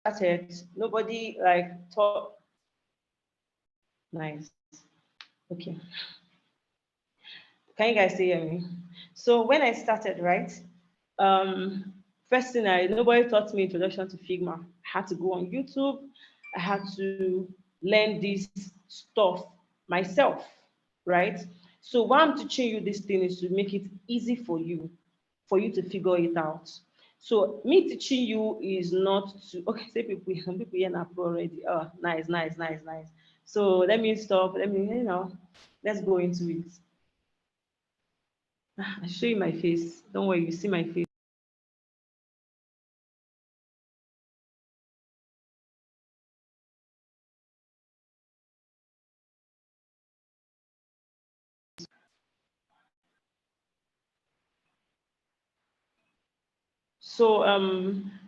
started, nobody like thought. Nice. Okay. Can you guys still hear me? So when I started, right? Um, First thing nobody taught me introduction to Figma. I had to go on YouTube. I had to learn this stuff myself, right? So why I'm teaching you this thing is to make it easy for you to figure it out. So me teaching you is not to okay. Say people, some people here now pro already. Oh, nice, nice, nice, nice. So let me stop. Let me let's go into it. I show you my face. Don't worry, you see my face. So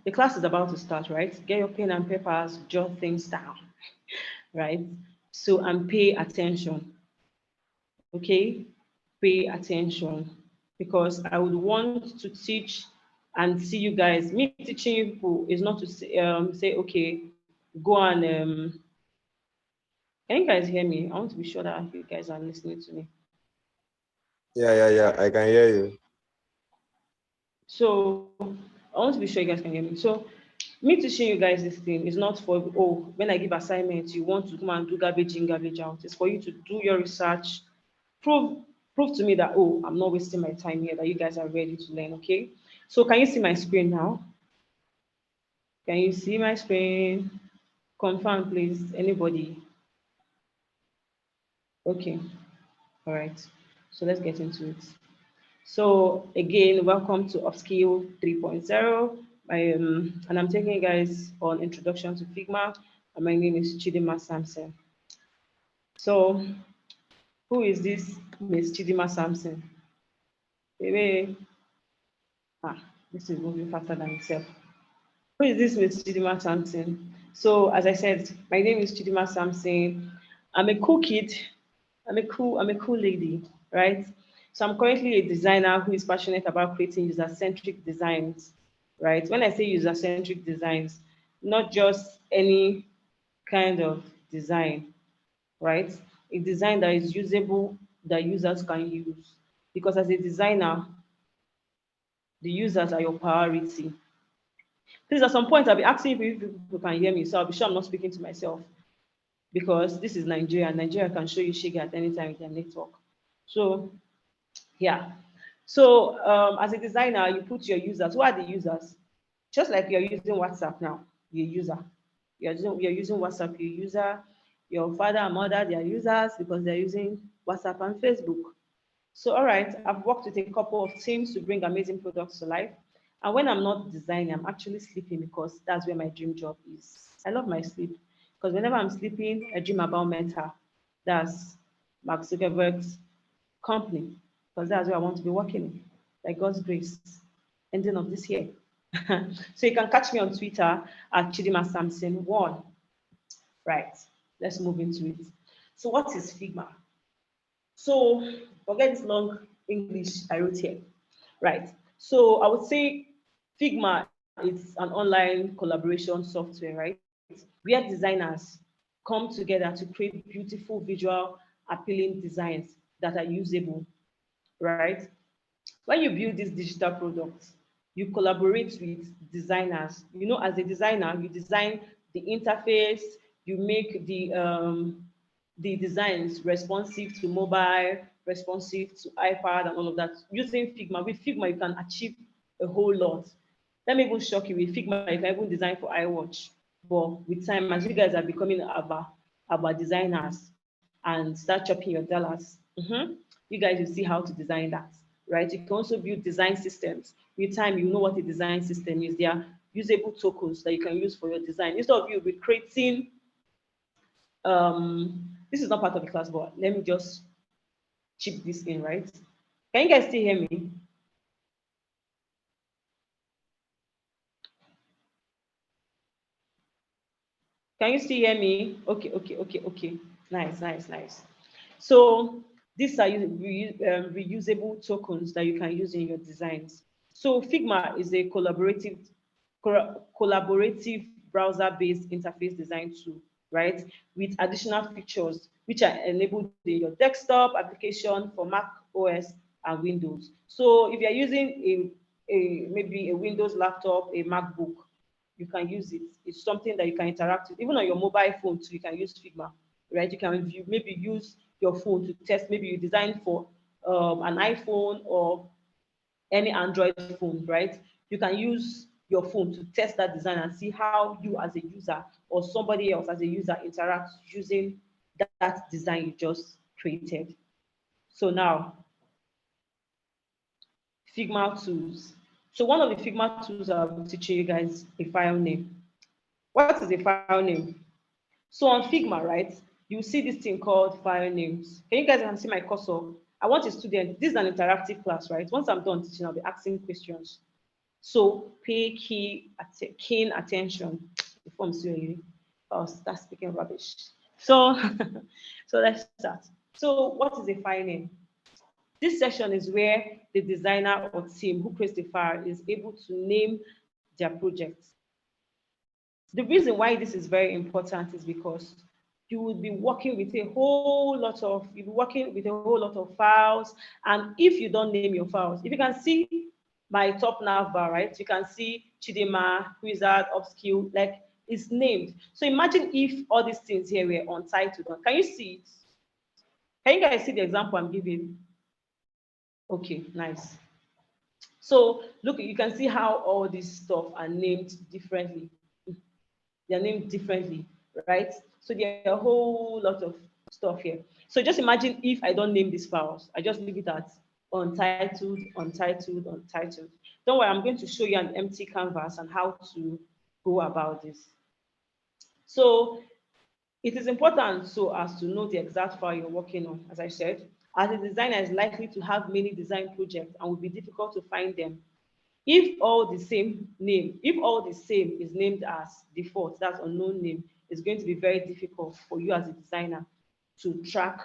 the class is about to start, right? Get your pen and papers, jot things down, right? So and pay attention. Okay? Pay attention because I would want to teach and see you guys. Me teaching you people is not to say okay, go and can you guys hear me? I want to be sure that you guys are listening to me. Yeah. I can hear you. So I want to be sure you guys can hear me. So me teaching you guys this thing is not for when I give assignments, you want to come and do garbage in, garbage out. It's for you to do your research, prove prove to me that I'm not wasting my time here, that you guys are ready to learn. Okay. So can you see my screen now? Can you see my screen? Confirm, please. Anybody? Okay. All right. So let's get into it. So again, welcome to Upskill 3.0. And I'm taking you guys on Introduction to Figma. And my name is Chidima Sampson. So who is this Miss Chidima Sampson? Baby. This is moving faster than itself. Who is this Miss Chidima Sampson? So as I said, my name is Chidima Sampson. I'm a cool kid. I'm a cool lady, right? So I'm currently a designer who is passionate about creating user-centric designs, right? When I say user-centric designs, not just any kind of design, right? A design that is usable, that users can use. Because as a designer, the users are your priority. Please, at some point, I'll be asking if people can hear me, so I'll be sure I'm not speaking to myself because this is Nigeria. Nigeria can show you shake at any time with their network. So yeah. So as a designer, you put your users. Who are the users? Just like you're using WhatsApp now, you're a user. You're using WhatsApp, you're a user. Your father and mother, they are users because they're using WhatsApp and Facebook. So all right, I've worked with a couple of teams to bring amazing products to life. And when I'm not designing, I'm actually sleeping because that's where my dream job is. I love my sleep because whenever I'm sleeping, I dream about Meta. That's Mark Zuckerberg's company because that's where I want to be working, by God's grace, ending of this year. So you can catch me on Twitter at Chidima Samson 1. Right, let's move into it. So what is Figma? So forget this long English I wrote here. Right. So I would say Figma is an online collaboration software, right? Where designers come together to create beautiful visual appealing designs that are usable, right? When you build these digital products, you collaborate with designers. As a designer, you design the interface, you make the designs responsive to mobile, responsive to iPad, and all of that. Using Figma, with Figma, you can achieve a whole lot. Let me even shock you. With Figma, you can even design for iWatch. But with time, as you guys are becoming our designers and start chopping your dollars, you guys will see how to design that, right? You can also build design systems. With time, you know what a design system is. They are usable tokens that you can use for your design. Instead of you be creating, this is not part of the class, but let me just chip this in, right? Can you guys still hear me? Can you still hear me? Okay. Nice. So these are reusable tokens that you can use in your designs. So Figma is a collaborative browser-based interface design tool, right? With additional features which are enabled in your desktop application for Mac OS and Windows. So if you're using maybe a Windows laptop, a MacBook, you can use it. It's something that you can interact with. Even on your mobile phone too, you can use Figma, right? You can maybe use your phone to test. Maybe you design for an iPhone or any Android phone, right? You can use your phone to test that design and see how you as a user or somebody else as a user interacts using that design you just created. So now, Figma tools. So one of the Figma tools I'll be teaching you guys a file name. What is a file name? So on Figma, right, you see this thing called file names. Can you guys see my cursor? I want a student. This is an interactive class, right? Once I'm done teaching, I'll be asking questions. So pay keen attention. Before I'm serious, I'll start speaking rubbish. So, so let's start. So what is a file name? This section is where the designer or team who creates the file is able to name their project. The reason why this is very important is because you will be working with a whole lot of, you'll be working with a whole lot of files. And if you don't name your files, if you can see my top nav bar, right, you can see Chidema, Wizard, Upskill, like it's named. So imagine if all these things here were untitled. Can you see it? Can you guys see the example I'm giving? Okay, nice. So look, you can see how all this stuff are named differently. They're named differently, right? So there are a whole lot of stuff here. So just imagine if I don't name these files, I just leave it at untitled, untitled, untitled. Don't worry, I'm going to show you an empty canvas and how to go about this. So it is important so as to know the exact file you're working on. As I said, as a designer is likely to have many design projects and will be difficult to find them. If all the same name, if all the same is named as default, that's unknown name, it's going to be very difficult for you as a designer to track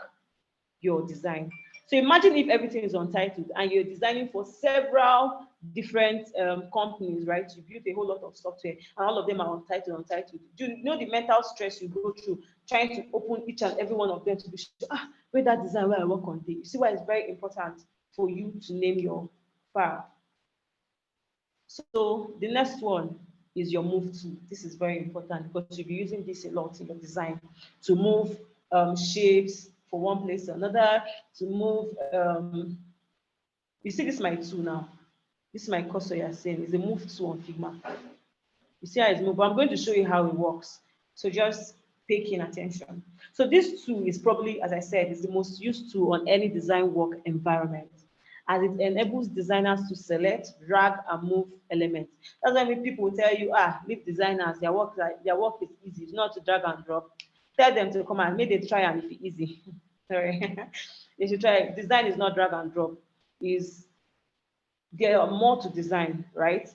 your design. So imagine if everything is untitled and you're designing for several different companies, right? You build a whole lot of software and all of them are untitled. Do you know the mental stress you go through trying to open each and every one of them to be sure, where that design where I work on day. You see why it's very important for you to name your file. So the next one is your move to. This is very important because you'll be using this a lot in your design to move shapes from one place to another, to move. You see, this is my tool now. This is my cursor you're seeing. It's a move tool on Figma. You see how it's moved, but I'm going to show you how it works. So just pay keen attention. So this tool is probably, as I said, is the most used tool on any design work environment, as it enables designers to select, drag, and move elements. That's why people will tell you, leave designers, their work is easy, it's not to drag and drop. Tell them to come and make they try and if it's easy. Sorry. They should try. Design is not drag and drop. There are more to design, right?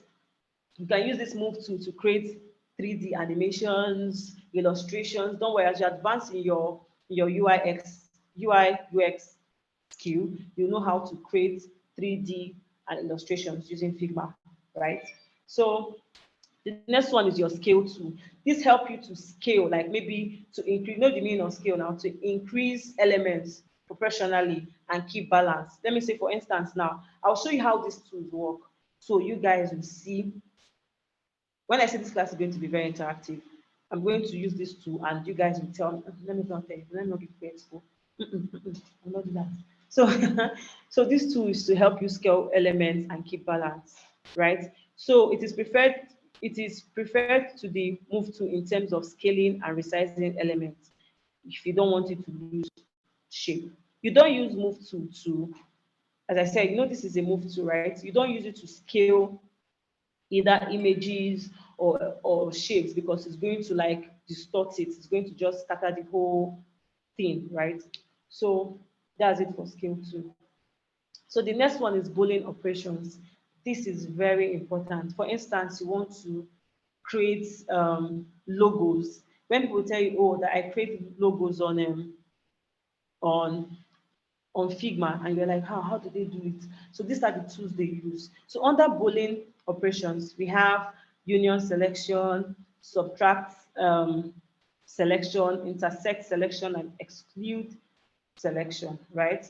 You can use this move tool to create 3D animations, illustrations. Don't worry, as you advance in your UI UX skill, you know how to create 3D and illustrations using Figma, right? So the next one is your scale tool. This helps you to scale, like maybe to increase, know the meaning of scale now, to increase elements proportionally and keep balance. Let me say, for instance, now, I'll show you how these tools work. So you guys will see, when I say this class is going to be very interactive, I'm going to use this tool and you guys will tell me, let me not tell you, let me not give you expo. I'll not do that. So, so this tool is to help you scale elements and keep balance, right? So it is preferred to the move to in terms of scaling and resizing elements if you don't want it to lose shape. You don't use move to, as I said, this is a move tool, right? You don't use it to scale either images or shapes because it's going to like distort it. It's going to just scatter the whole thing, right? So that's it for scale 2. So the next one is Boolean operations. This is very important. For instance, you want to create logos. When people tell you, oh, that I create logos on Figma, and you're like, how do they do it? So these are the tools they use. So under Boolean operations, we have union selection, subtract selection, intersect selection, and exclude selection, right?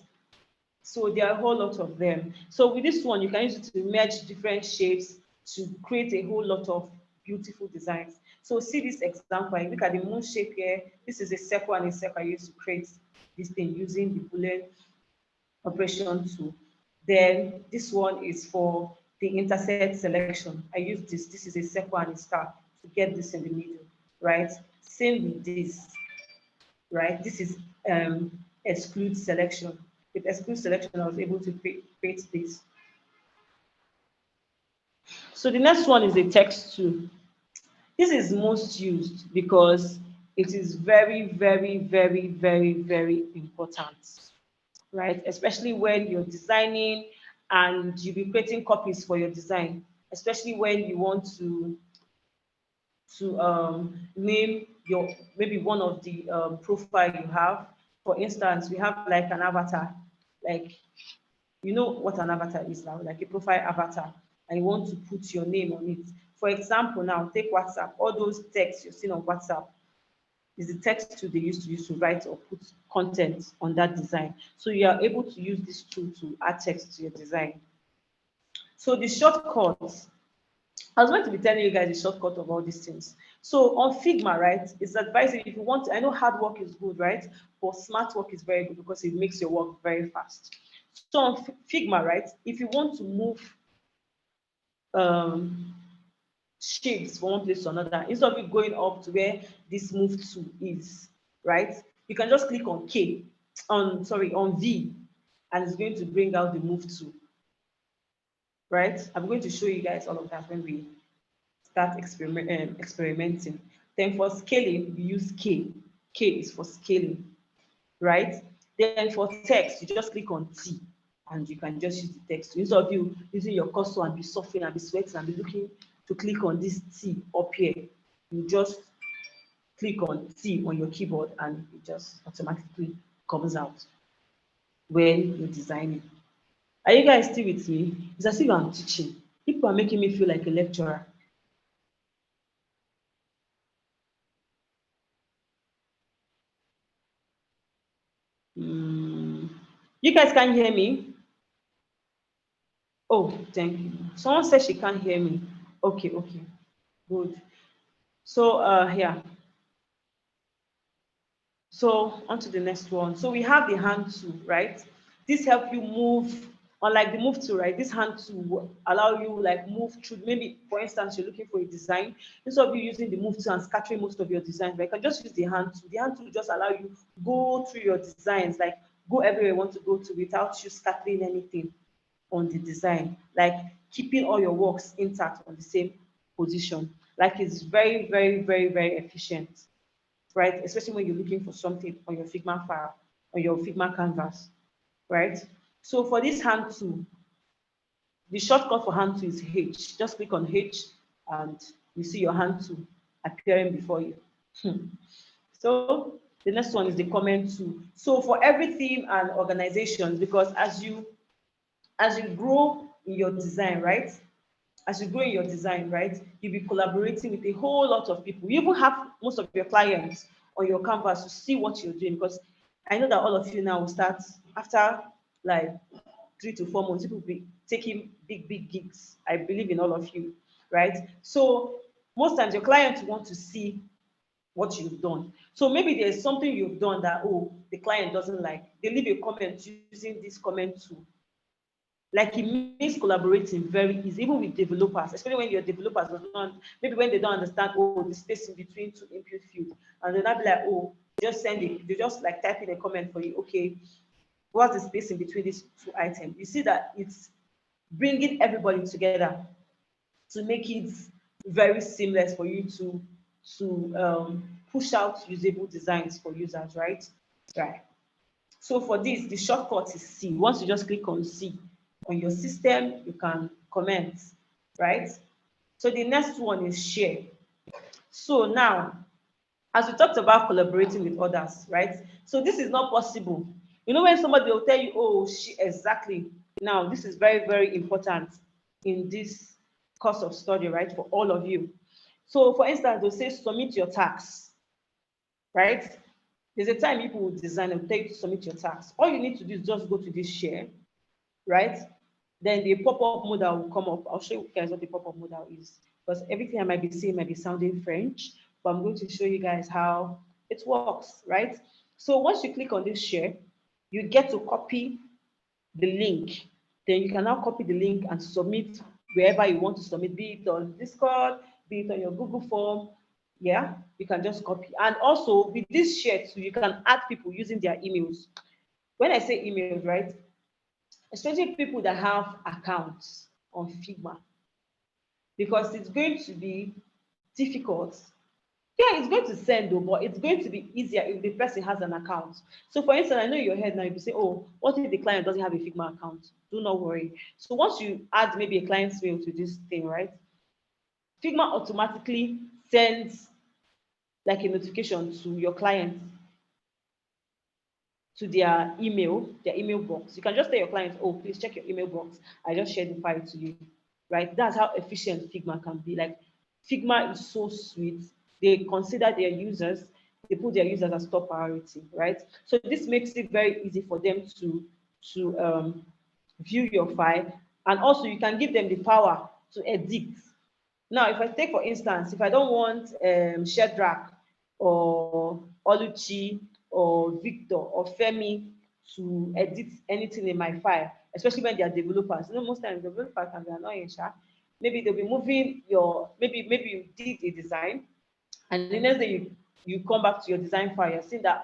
So there are a whole lot of them. So with this one, you can use it to merge different shapes to create a whole lot of beautiful designs. So see this example, I look at the moon shape here. This is a circle and a circle I used to create this thing using the Boolean operation tool. Then this one is for the intersect selection. I use this. This is a circle and a star to get this in the middle, right? Same with this, right? This is exclude selection. With exclude selection, I was able to create this. So the next one is a text tool. This is most used because it is very, very, very, very, very important, right? Especially when you're designing and you'll be creating copies for your design, especially when you want to name your maybe one of the profile you have. For instance, we have like an avatar, like you know what an avatar is now, like a profile avatar, and you want to put your name on it. For example, now take WhatsApp. All those texts you've seen on WhatsApp is the text tool they used to write or put content on that design. So you are able to use this tool to add text to your design. So the shortcuts, I was going to be telling you guys the shortcut of all these things. So on Figma, right, it's advising if you want to, I know hard work is good, right? But smart work is very good because it makes your work very fast. So on Figma, right, if you want to move um, shapes from one place to another, instead of it going up to where this move to is, right, you can just click on on V, and it's going to bring out the move to, right? I'm going to show you guys all of that when we start experimenting. Then for scaling, we use K. K is for scaling, right? Then for text, you just click on T and you can just use the text. Instead of you using your cursor and be suffering and be sweating and be looking to click on this T up here, you just click on T on your keyboard and it just automatically comes out when you're designing. Are you guys still with me? It's as if I'm teaching. People are making me feel like a lecturer. Mm. You guys can't hear me? Oh, thank you. Someone said she can't hear me. Okay, okay, good. So, yeah. So, on to the next one. So, we have the hand tool, right? This help you move, unlike the move tool, right? This hand tool will allow you like move through. Maybe, for instance, you're looking for a design. Instead of you using the move tool and scattering most of your designs, right? You can just use the hand tool. The hand tool just allow you go through your designs, like go everywhere you want to go to without you scattering anything on the design, like keeping all your works intact on the same position. Like it's very, very, very, very efficient, right? Especially when you're looking for something on your Figma file, on your Figma canvas, right? So for this hand tool, the shortcut for hand tool is H. Just click on H and you see your hand tool appearing before you. So the next one is the comment tool. So for every theme and organizations, because as you grow in your design, right? As you grow in your design, right? You'll be collaborating with a whole lot of people. You even have most of your clients on your canvas to see what you're doing, because I know that all of you now will start after like 3 to 4 months, people will be taking big, big gigs. I believe in all of you, right? So most times your clients want to see what you've done. So maybe there's something you've done that, oh, the client doesn't like. They leave a comment using this comment tool, like it makes collaborating very easy, even with developers, especially when your developers does not, maybe when they don't understand, oh, the space in between two input fields, and they'll not be like, oh, just send it, they just like type in a comment for you, okay, what's the space in between these two items? You see that it's bringing everybody together to make it very seamless for you to push out usable designs for users, right? Right. So for this, the shortcut is C. Once you just click on C on your system, you can comment, right? So the next one is share. So now, as we talked about collaborating with others, right? So this is not possible. You know, when somebody will tell you, oh, exactly. Now, this is very, very important in this course of study, right? For all of you. So for instance, they'll say submit your tax, right? There's a time people will design and tell you to submit your tax. All you need to do is just go to this share, right? Then the pop-up modal will come up. I'll show you guys what the pop-up modal is, because everything I might be saying might be sounding French, but I'm going to show you guys how it works, right? So once you click on this share, you get to copy the link. Then you can now copy the link and submit wherever you want to submit, be it on Discord, be it on your Google form. Yeah, you can just copy. And also with this share too, you can add people using their emails. When I say emails, right, especially people that have accounts on Figma, because it's going to be difficult. Yeah, it's going to send though, but it's going to be easier if the person has an account. So for instance, I know in your head now, you say, oh, what if the client doesn't have a Figma account? Do not worry. So once you add maybe a client's mail to this thing, right? Figma automatically sends like a notification to your client, to their email box. You can just tell your client, oh, please check your email box. I just shared the file to you, right? That's how efficient Figma can be. Like Figma is so sweet. They consider their users, they put their users as top priority, right? So this makes it very easy for them to view your file, and also you can give them the power to edit. Now, if I take for instance, if I don't want Shedrack or Oluchi or Victor or Femi to edit anything in my file, especially when they are developers. You know, most times developers can be annoying, sha. Maybe they'll be moving your, maybe you did a design, and the next day you come back to your design file, you're seeing that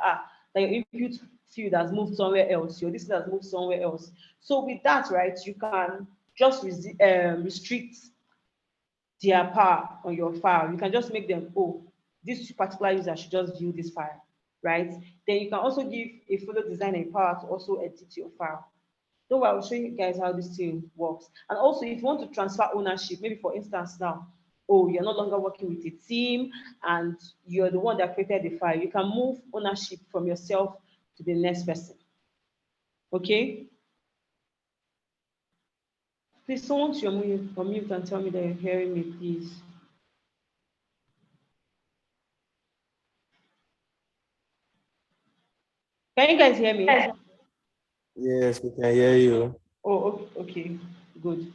that your input field has moved somewhere else, your this has moved somewhere else. So with that, right, you can just restrict their power on your file. You can just make them, oh, this particular user should just view this file, right? Then you can also give a fellow designer power to also edit your file. So I will show you guys how this thing works. And also, if you want to transfer ownership, maybe for instance now, oh, you're no longer working with a team and you're the one that created the file, you can move ownership from yourself to the next person. Okay? Please, someone to unmute and tell me that you're hearing me, please. Can you guys hear me? Yes, we can hear you. Oh, okay, good.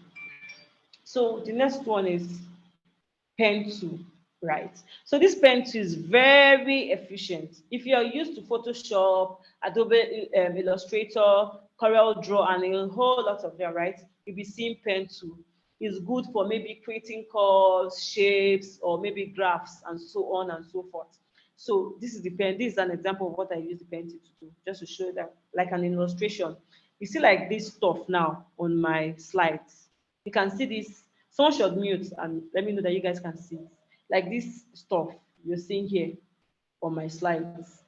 So the next one is pen tool, right? So this pen tool is very efficient. If you are used to Photoshop, Adobe Illustrator, Corel Draw, and a whole lot of them, right? You'll be seeing pen tool. It's good for maybe creating curves, shapes, or maybe graphs, and so on and so forth. So this is the pen. This is an example of what I use the pen tool to do, just to show that, like an illustration. You see, like this stuff now on my slides. You can see this. Someone should mute and let me know that you guys can see. Like this stuff you're seeing here on my slides.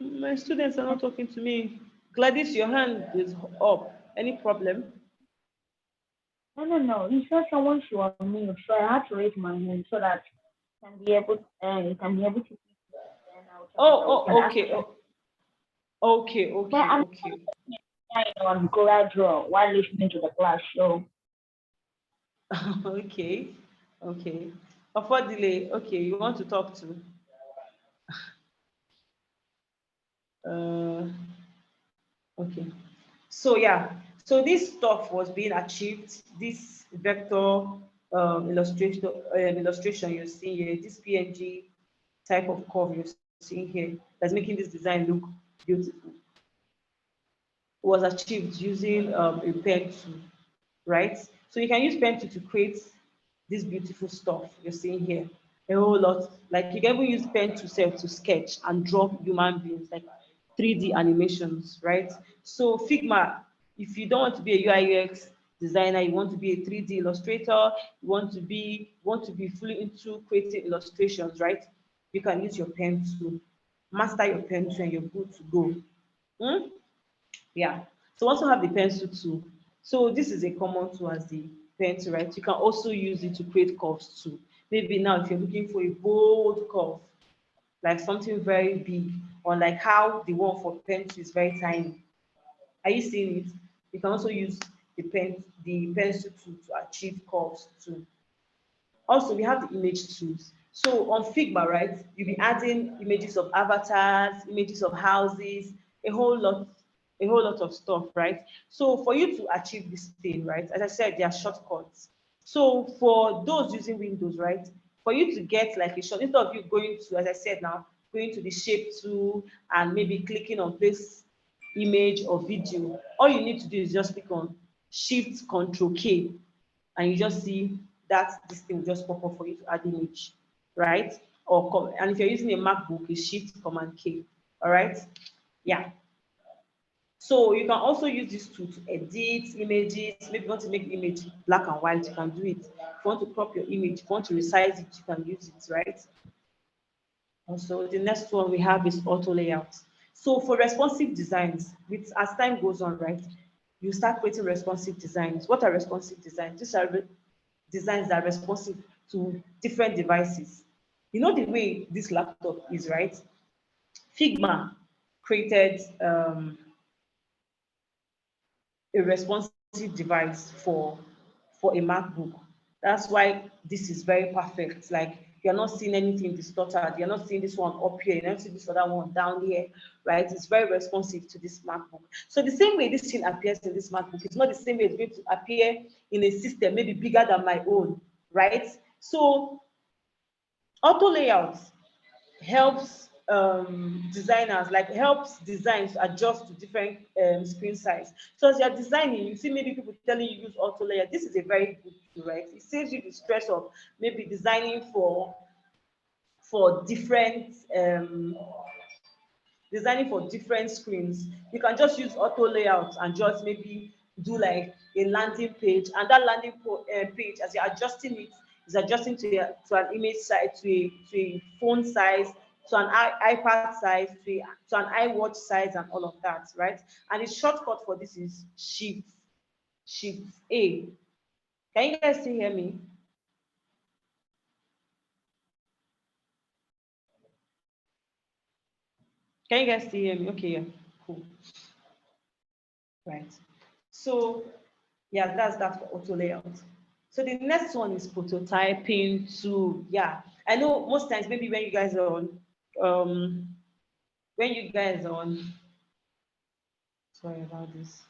My students are not talking to me. Gladys, your hand is up. Any problem? No. You said someone should unmute, so I had to raise my hand so that you can be able to see and I'll talk about you can Oh, ask okay. questions. But I'm Okay. on Draw while listening to the class, so Okay. Okay. Before delay, okay, you want to talk to? Uh, okay. So yeah, so this stuff was being achieved. This vector illustration you're seeing here, this PNG type of curve you're seeing here, that's making this design look beautiful, was achieved using a pen tool, right? So you can use pen tool to create this beautiful stuff you're seeing here. A whole lot. Like you can even use pen to self to sketch and draw human beings, like 3D animations, right? So Figma, if you don't want to be a UI UX designer, you want to be a 3D illustrator, you want to be fully into creating illustrations, right? You can use your pen to master your pen tool and you're good to go. Hmm? Yeah. So also have the pencil tool. So this is a common tool as the pencil, right? You can also use it to create curves too. Maybe now if you're looking for a bold curve, like something very big, or like how the one for pencil is very tiny. Are you seeing it? You can also use the pencil tool to achieve curves too. Also, we have the image tools. So on Figma, right, you'll be adding images of avatars, images of houses, a whole lot, a whole lot of stuff, right? So for you to achieve this thing, right, as I said, there are shortcuts. So for those using Windows, right, for you to get like a short, instead of you going to, as I said now, going to the shape tool and maybe clicking on place image or video, all you need to do is just click on Shift Control K, and you just see that this thing will just pop up for you to add image, right? And if you're using a MacBook, it's Shift Command K. All right, yeah. So you can also use this tool to edit images. Maybe you want to make the image black and white, you can do it. If you want to crop your image, if you want to resize it, you can use it, right? Also, the next one we have is auto layout. So for responsive designs, with as time goes on, right, you start creating responsive designs. What are responsive designs? These are designs that are responsive to different devices. You know the way this laptop is, right? Figma created a responsive device for a MacBook. That's why this is very perfect. Like you're not seeing anything distorted. You're not seeing this one up here. You're not seeing this other one down here, right? It's very responsive to this MacBook. So the same way this thing appears in this MacBook, it's not the same way it's going to appear in a system maybe bigger than my own, right? So auto layout helps designers, like helps designs adjust to different screen size. So as you're designing, you see maybe people telling you use auto layer. This is a very good tool, right? It saves you the stress of maybe designing for different screens. You can just use auto layout and just maybe do like a landing page, and that page, as you're adjusting it, is adjusting to an image size, to a phone size, to an iPad size, to an iWatch size, and all of that, right? And the shortcut for this is Shift A. Can you guys still hear me? Can you guys still hear me? Okay, yeah, cool. Right. So yeah, that's that for auto layout. So the next one is prototyping too. Yeah, I know most times maybe when you guys are on, um, when you guys are on, sorry about this.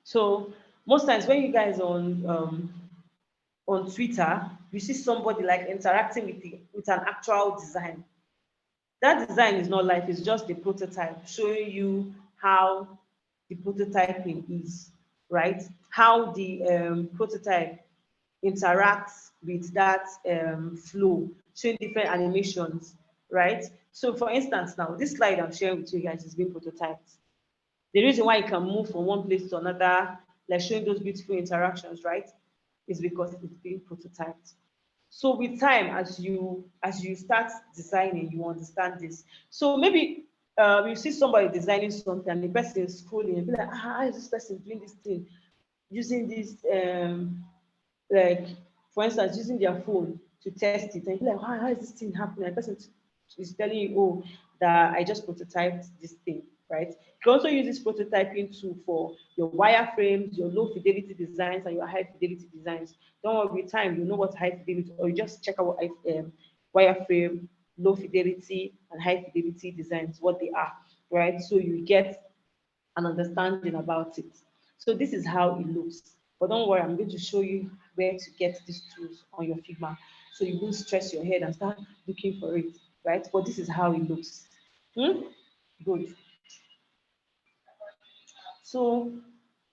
So most times when you guys are on Twitter, you see somebody like interacting with an actual design. That design is not live, it's just a prototype showing you how the prototyping is, right? How the prototype interacts with that flow, showing different animations, right? So for instance, now this slide I'm sharing with you guys is being prototyped. The reason why you can move from one place to another, like showing those beautiful interactions, right, is because it's being prototyped. So with time, as you start designing, you understand this. So maybe you see somebody designing something and the person is scrolling and be like, how is this person doing this thing using this like for instance using their phone to test it, and you're like, how is this thing happening? And the person is telling you, oh, that I just prototyped this thing, right? You can also use this prototyping tool for your wireframes, your low fidelity designs, and your high fidelity designs. Don't worry, with time you know what high fidelity, or you just check out what wireframe, low fidelity, and high fidelity designs, what they are, right? So you get an understanding about it. So this is how it looks. But don't worry, I'm going to show you where to get these tools on your Figma, so you won't stress your head and start looking for it, right? But this is how it looks. Good. So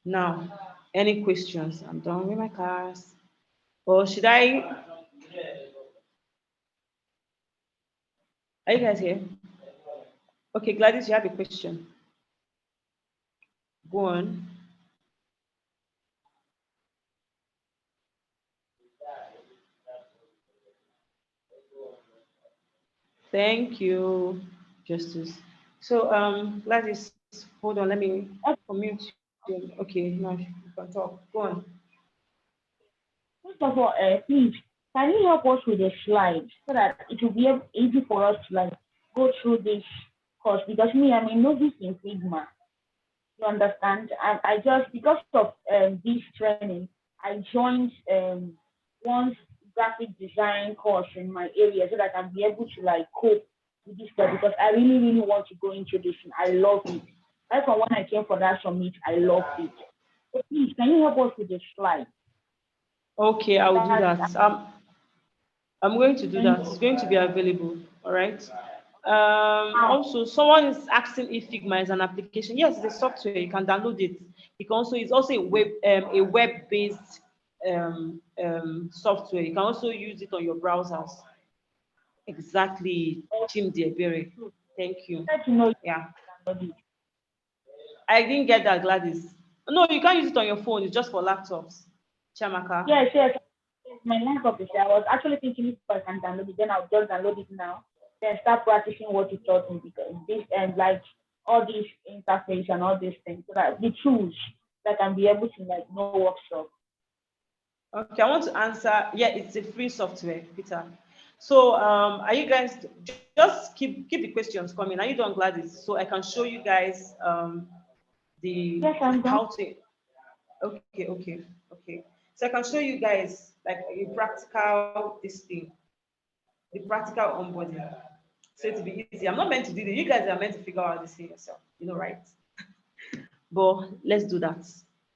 now, any questions? I'm done with my class. Or should I? Are you guys here? Okay, Gladys, you have a question. Go on. Thank you, Justice. So, Gladys, hold on, let me unmute you. Okay, now you can talk. Go on. First of all, please, can you help us with a slide so that it will be easy for us to like go through this course? Because me, I'm a novice in Figma. You understand? And I just, because of this training, I joined one graphic design course in my area so that I can be able to like cope with this stuff because I really, really want to go into this and I love it. Right from when I came for that summit, I loved it. So please, can you help us with the slide? Okay, I'll do That that. I'm going to do thank that. It's you. going to be available. All right. Now, Also, someone is asking if Figma is an application. Yes, it's a software. You can download it. You can also, it's also a web-based software. You can also use it on your browsers. Exactly, Chimdi Ebere. Thank you. let you know you Yeah, can download it. I didn't get that, Gladys. No, you can't use it on your phone. It's just for laptops. Chamaka. Yes, yes. Yes, my laptop is there. I was actually thinking if I can download it, then I'll just download it now. Then start practicing what you taught me because this and like all these interface and all these things, so that the tools that can be able to like know workshop. Okay, I want to answer. Yeah, it's a free software, Peter. So, are you guys just keep the questions coming? Are you done, Gladys? So I can show you guys the Yes, I'm done. how to. Okay. So I can show you guys like a practical this thing, the practical onboarding. So it will be easy. I'm not meant to do this. You guys are meant to figure out this thing yourself. You know, right? But let's do that.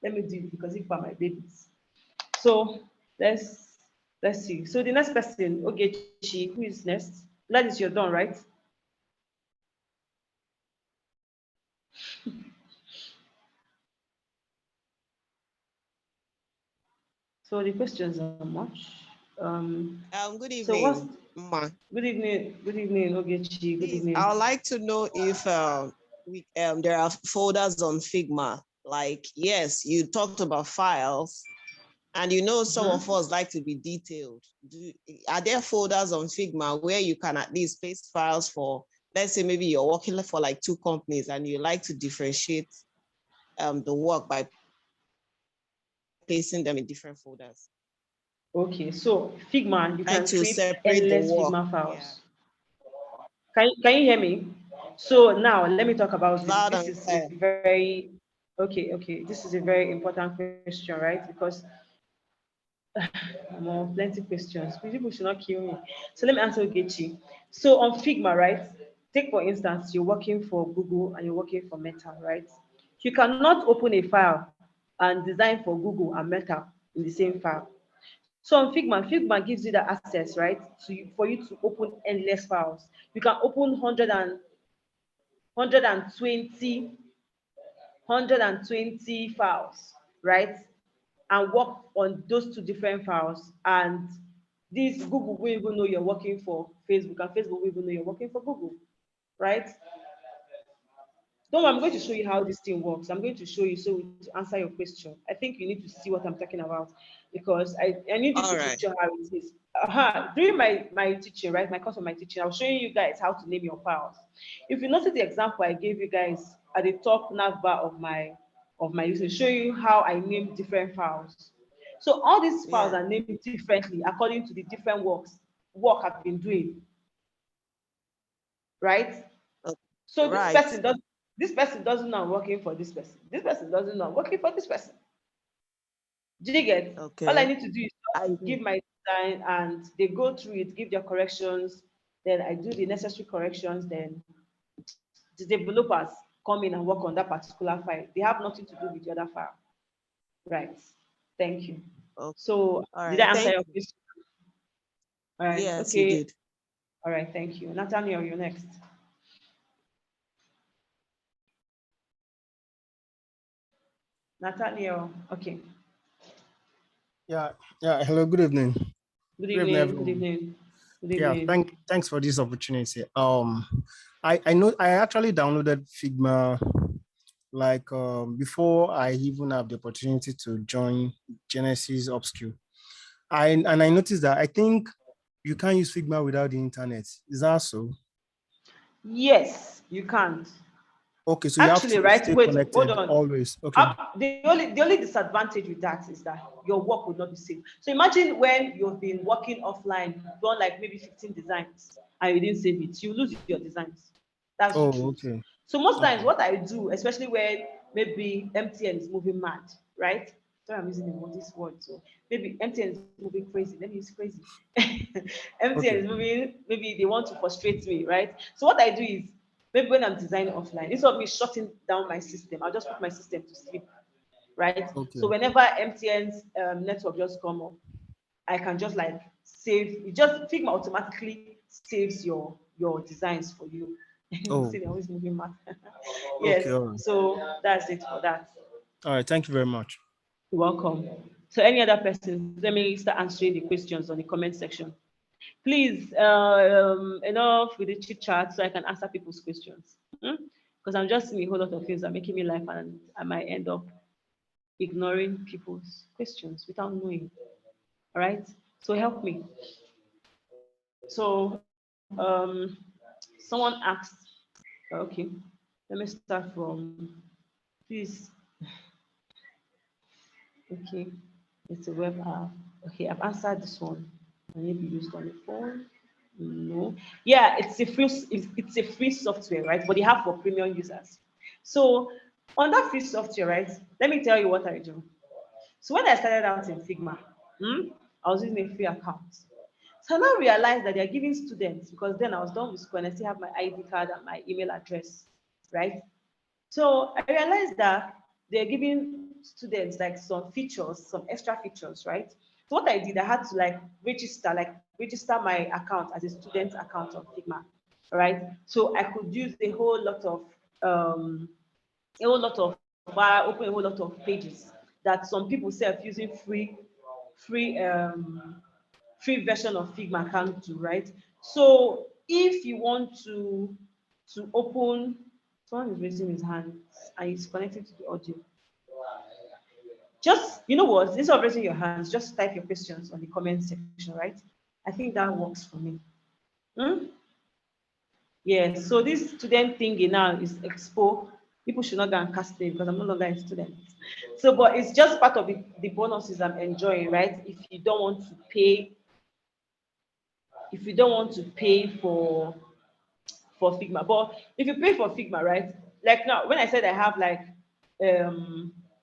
Let me do it because if are my babies. So let's let's see. So the next person, Ogechi, who is next? Gladys, you're done, right? So the questions are much. Good So what's evening, Ma. good evening, Ogechi, good Please, I evening. would like to know if there are folders on Figma. Like, yes, you talked about files, and you know some of us like to be detailed. Are there folders on Figma where you can at least paste files for, let's say maybe you're working for like two companies and you like to differentiate the work by placing them in different folders? Okay, so Figma, you Like can to create separate the endless work. Figma Yeah. files. Can you hear me? So now let me talk about this. Loud This and is a clear. very okay. This is a very important question, right? Because I'm on plenty questions. People should not kill me. So let me answer Ogechi. So on Figma, right? Take for instance, you're working for Google and you're working for Meta, right? You cannot open a file and design for Google and Meta in the same file. So on Figma, Figma gives you the access, right, to you, for you to open endless files. You can open 120 files, right? And work on those two different files. And this Google will even know you're working for Facebook, and Facebook will even know you're working for Google, right? Don't worry, I'm going to show you how this thing works. I'm going to show you so to answer your question. I think you need to see what I'm talking about because I need you All to right. picture how it is. During my teaching, right, my course of my teaching, I was showing you guys how to name your files. If you notice the example I gave you guys at the top nav bar of my user, show you how I name different files. So all these files Yeah. are named differently according to the different work I've been doing, right? Okay. So Right. this person doesn't know I'm working for this person. This person doesn't know I'm working for this person. Do you get? All I Okay. need to do is I just do. give my design and they go through it, give their corrections, then I do the necessary corrections, then the developers come in and work on that particular file. They have nothing to do with the other file. Right. Thank you. Okay. So All did right. I answer Thank your you. question? All right. Yes, you Okay. did. All right. Thank you. Nathaniel, you're next. Nathaniel. Okay. Yeah, yeah. Hello, good evening. Good Good evening, evening. Good everyone. evening. Good Yeah, evening. thanks for this opportunity. I know I actually downloaded Figma like before I even have the opportunity to join Genesis Upskill. I noticed that I think you can't use Figma without the internet. Is that so? Yes, you can't. Okay, so you have Actually, to right? stay Wait, hold connected on. always. Okay. The only disadvantage with that is that your work will not be saved. So imagine when you've been working offline, done like maybe 15 designs, and you didn't save it, you lose your designs. That's the Oh, truth. okay. So most times, Okay. what I do, especially when maybe MTN is moving mad, right? Sorry, I'm using this word. So maybe MTN is moving crazy. Let me use crazy. MTN Okay. is moving, maybe they want to frustrate me, right? So what I do is, maybe when I'm designing offline, instead of me shutting down my system, I'll just put my system to sleep, right? So Okay. whenever MTN's network just come up, I can just like save. It just Figma automatically saves your designs for you. Oh, See, they're always moving mad. Yes. okay. All right. So that's it for that. All right. Thank you very much. You're welcome. So any other person, let me start answering the questions on the comment section. Please, enough with the chit chat so I can answer people's questions. Because I'm just seeing a whole lot of things that are making me laugh, and I might end up ignoring people's questions without knowing. All right. So help me. So someone asked, okay, let me start from, please. Okay, it's a web app. Okay, I've answered this one. Can it be used on the phone? No. Yeah, it's a free software, right? But they have for premium users. So on that free software, right? Let me tell you what I do. So when I started out in Figma, I was using a free account. So I now realized that they're giving students, because then I was done with school and I still have my ID card and my email address, right? So I realized that they're giving students like some features, some extra features, right? So what I did, I had to register my account as a student account on Figma, right? So I could use a whole lot of open a whole lot of pages that some people self using free free version of Figma can't do, right? So if you want to open, someone is raising his hand and he's connected to the audio. Just, you know what, instead of raising your hands, just type your questions on the comment section, right? I think that works for me. Hmm? Yeah, so this student thingy now is expo. People should not go and cast it because I'm no longer a student. So, but it's just part of the bonuses I'm enjoying, right? If you don't want to pay for Figma. But if you pay for Figma, right? Like now, when I said I have like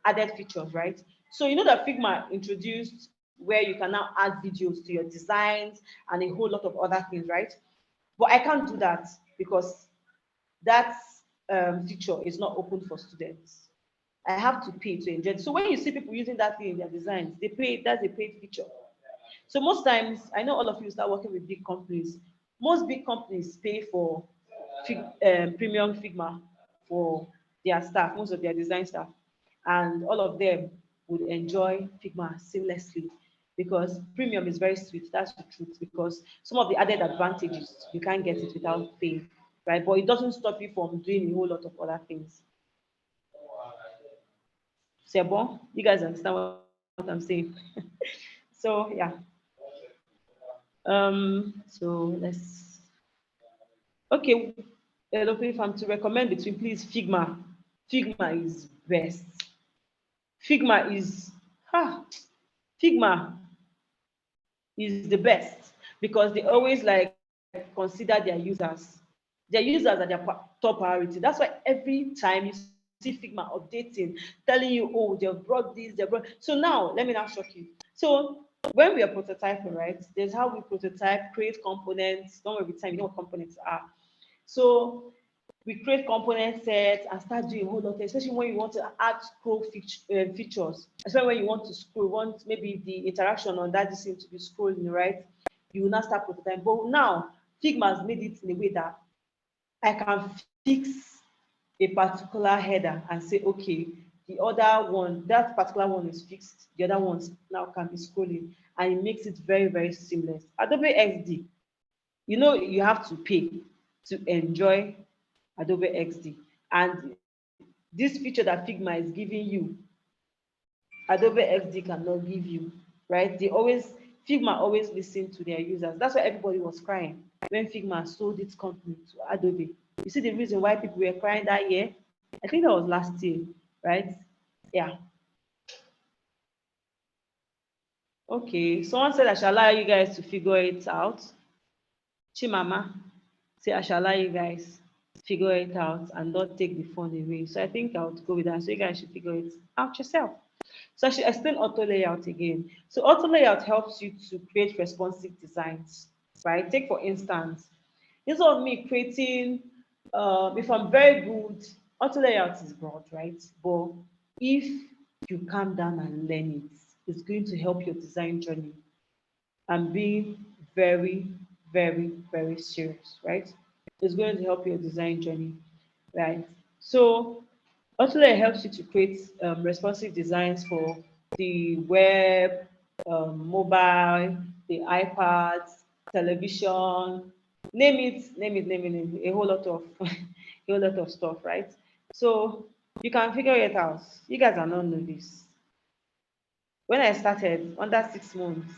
added features, right? So you know that Figma introduced where you can now add videos to your designs and a whole lot of other things, right? But I can't do that because that feature is not open for students. I have to pay to enjoy it. So when you see people using that thing in their designs, they pay, that's a paid feature. So most times, I know all of you start working with big companies. Most big companies pay for premium Figma for their staff, most of their design staff, and all of them would enjoy Figma seamlessly because premium is very sweet. That's the truth. Because some of the added advantages you can't get it without paying, right? But it doesn't stop you from doing a whole lot of other things. C'est bon? You guys understand what I'm saying? So yeah. So let's, okay. If I'm to recommend between, please, Figma. Figma is best. Figma is Figma is the best because they always like consider their users. Their users are their top priority. That's why every time you see Figma updating, telling you, oh, they've brought this, they've brought. So now let me now shock you. So when we are prototyping, right? There's how we prototype, create components. Don't worry with time, you know what components are. So we create component sets and start doing a whole lot, especially when you want to add scroll features, especially when you want to scroll, want maybe the interaction on that thing to be scrolling, right? You will not start prototyping. But now Figma has made it in a way that I can fix a particular header and say, okay, the other one, that particular one is fixed, the other ones now can be scrolling, and it makes it very, very seamless. Adobe XD, you know, you have to pay to enjoy Adobe XD. And this feature that Figma is giving you, Adobe XD cannot give you, right? Figma always listen to their users. That's why everybody was crying when Figma sold its company to Adobe. You see the reason why people were crying that year? I think that was last year, right? Yeah. Okay, someone said I shall allow you guys to figure it out. Chimama, say I shall allow you guys. figure it out and not take the fun away. So I think I would go with that. So you guys should figure it out yourself. So I should explain auto layout again. So auto layout helps you to create responsive designs, right? Take for instance, instead of me creating, if I'm very good, auto layout is broad, right? But if you calm down and learn it, it's going to help your design journey and being very, very, very serious, right? It's going to help your design journey, right? So Autolayer helps you to create responsive designs for the web, mobile, the iPads, television, name it, a whole lot of a whole lot of stuff, right? So you can figure it out. You guys are not know this. When I started, under 6 months,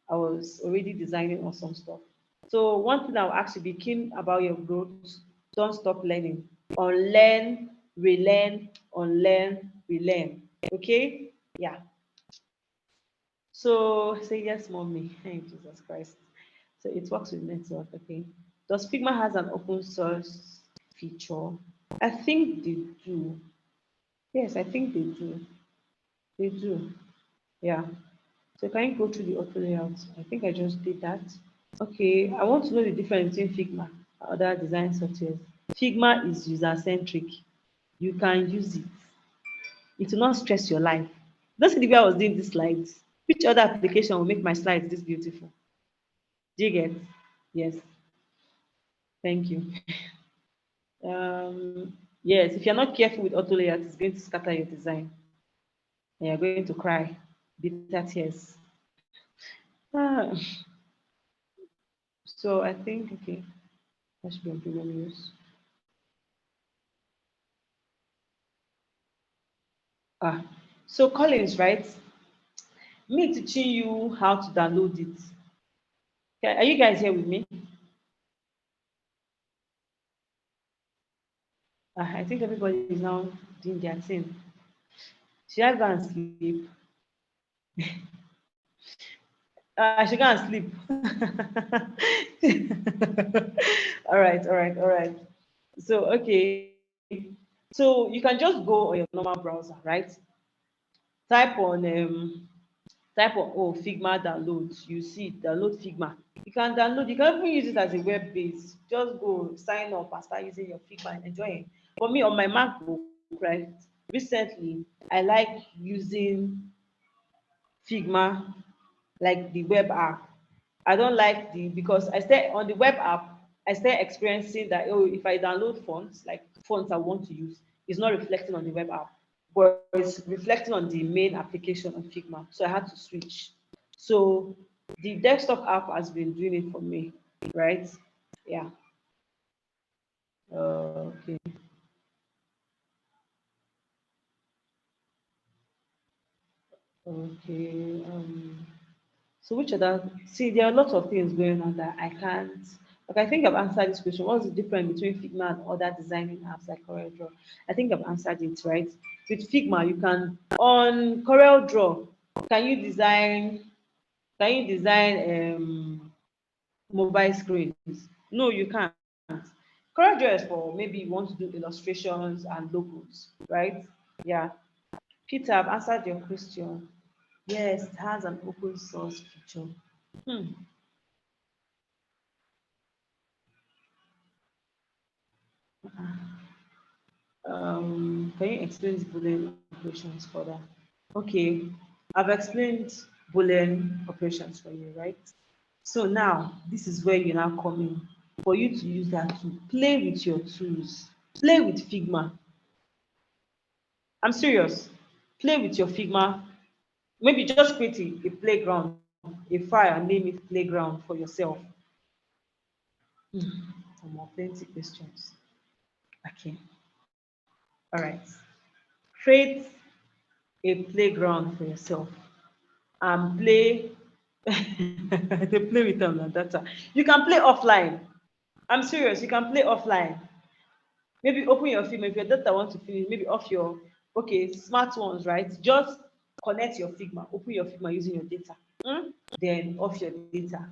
I was already designing awesome stuff. So one thing I'll ask you, be keen about your growth. Don't stop learning. Unlearn, relearn, unlearn, relearn. Okay? Yeah. So say yes, mommy. Hey, Jesus Christ. So it works with network. Okay. Does Figma has an open source feature? I think they do. Yes, I think they do. They do. Yeah. So can you go through the auto layout? I think I just did that. Okay, I want to know the difference between Figma and other design softwares. Figma is user-centric. You can use it. It will not stress your life. Don't see the way I was doing these slides. Which other application will make my slides this beautiful? Do you get? Yes. Thank you. Yes, if you're not careful with auto layout, it's going to scatter your design. And you're going to cry bitter tears. Ah, so I think, okay, that should be on premium use. Ah, so Collins, right? Me teaching you how to download it. Okay, are you guys here with me? I think everybody is now doing their thing. Should I go and sleep? I should go and sleep. All right. So, okay. So you can just go on your normal browser, right? Type on type on Figma download. You see download Figma. You can download, you can even use it as a web base. Just go sign up and start using your Figma and enjoy it. For me on my MacBook, right? Recently, I like using Figma like the web app. I don't like the because I stay on the web app, I stay experiencing that if I download fonts, like fonts I want to use, it's not reflecting on the web app, but it's reflecting on the main application of Figma. So I had to switch. So the desktop app has been doing it for me, right? Yeah. Okay. Okay. So which other see there are lots of things going on that I can't like I think I've answered this question. What's the difference between Figma and other designing apps like CorelDRAW? I think I've answered it, right? With Figma, you can on CorelDRAW, can you design can you design mobile screens? No, you can't. CorelDRAW is for maybe you want to do illustrations and logos, right? Yeah. Peter, I've answered your question. Yes, it has an open source feature. Hmm. Can you explain the Boolean operations further? Okay, I've explained Boolean operations for you, right? So now, this is where you now come in. For you to use that to play with your tools, play with Figma. I'm serious. Play with your Figma. Maybe just create a playground, a file, and name it playground for yourself. Some authentic questions. Okay. All right. Create a playground for yourself and play they play with them and data. You can play offline. I'm serious, you can play offline. Maybe open your Figma if your data wants to finish, maybe off your smart ones, right? Just connect your Figma, open your Figma using your data. Then off your data.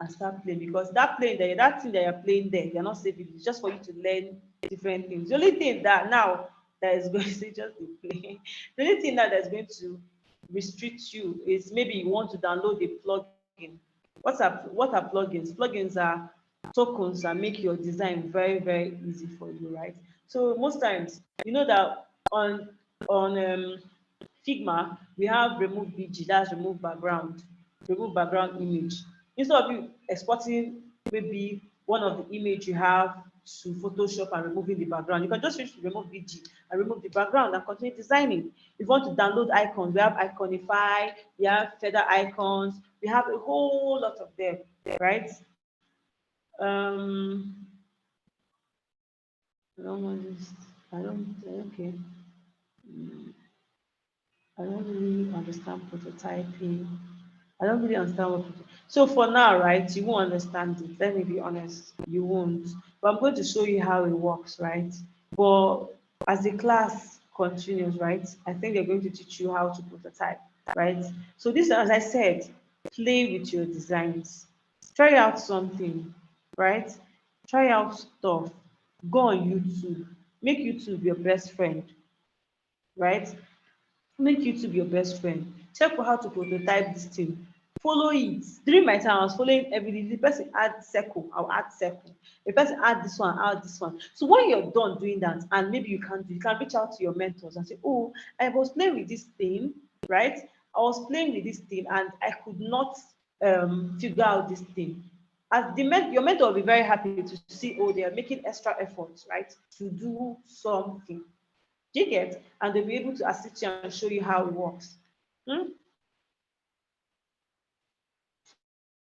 and start playing, because that playing there, that thing that you're playing there, you're not saving. It's just for you to learn different things. The only thing that now that is going to just be play, the only thing that is going to restrict you is maybe you want to download a plugin. What are plugins? Plugins are tokens that make your design very, very easy for you, right? So most times, you know that on Figma, we have remove BG, that's remove background image. Instead of you exporting maybe one of the image you have to Photoshop and removing the background, you can just use remove BG and remove the background and continue designing. If you want to download icons, we have Iconify, we have feather icons, we have a whole lot of them, right? Um, I don't want this. I don't. Okay. I don't really understand prototyping. I don't really understand what. So for now, right, you won't understand it. Let me be honest, you won't. But I'm going to show you how it works, right? But as the class continues, right, I think they're going to teach you how to prototype, right? So this, as I said, play with your designs. Try out something, right? Try out stuff. Go on YouTube. Make YouTube your best friend, right? Make YouTube your best friend. Check for how to prototype this thing. Follow it. During my time, I was following every day. The person add circle, I'll add circle. The person add this one, add this one. So when you're done doing that, and maybe you can reach out to your mentors and say, oh, I was playing with this thing, right? I was playing with this thing and I could not figure out this thing. Your mentor will be very happy to see, oh, they are making extra efforts, right, to do something. Do you get? And they'll be able to assist you and show you how it works. Hmm?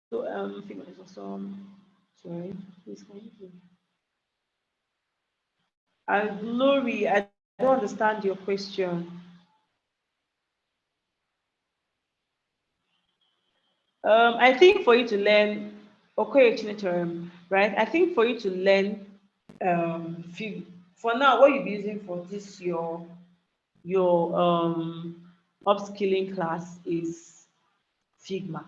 So Figma is awesome. Sorry, please can you please? Glory, I don't understand your question. I think for you to learn okay right? I think for you to learn for now, what you'll be using for this your upskilling class is Figma.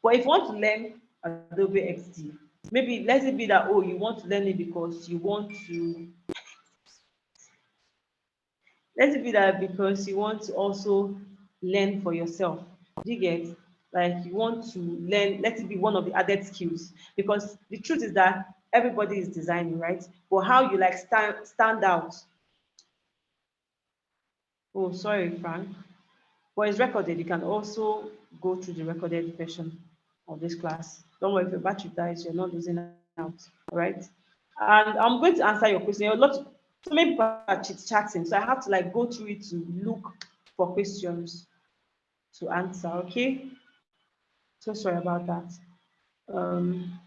But if you want to learn Adobe XD, maybe let it be that, oh, you want to learn it because you want to, let it be that because you want to also learn for yourself. Do you get? Like you want to learn, let it be one of the added skills. Because the truth is that everybody is designing, right? But how you like stand out. Oh, sorry, Frank. But it's recorded. You can also go through the recorded version of this class. Don't worry, if your battery dies, you're not losing out. All right. And I'm going to answer your question. A lot, so many people are chit chatting, so I have to like go through it to look for questions to answer. Okay. So sorry about that. Um,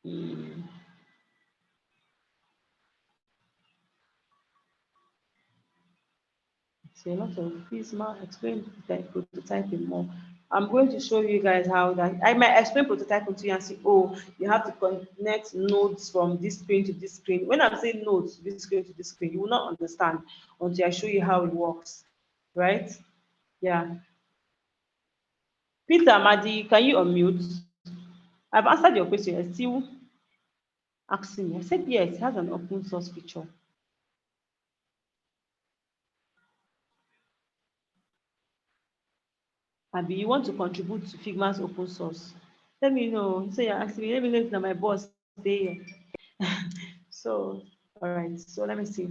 mm, so a lot of Figma explain like prototyping more. I'm going to show you guys how that I might explain prototyping to you and say, oh, you have to connect nodes from this screen to this screen. When I'm saying nodes, this screen to this screen, you will not understand until I show you how it works, right? Yeah. Peter Madi, can you unmute? I've answered your question. You're still asking me. I said yes, it has an open source feature. Abi, you want to contribute to Figma's open source? Let me know. So you're asking me, let me know if my boss there. So, all right. So let me see.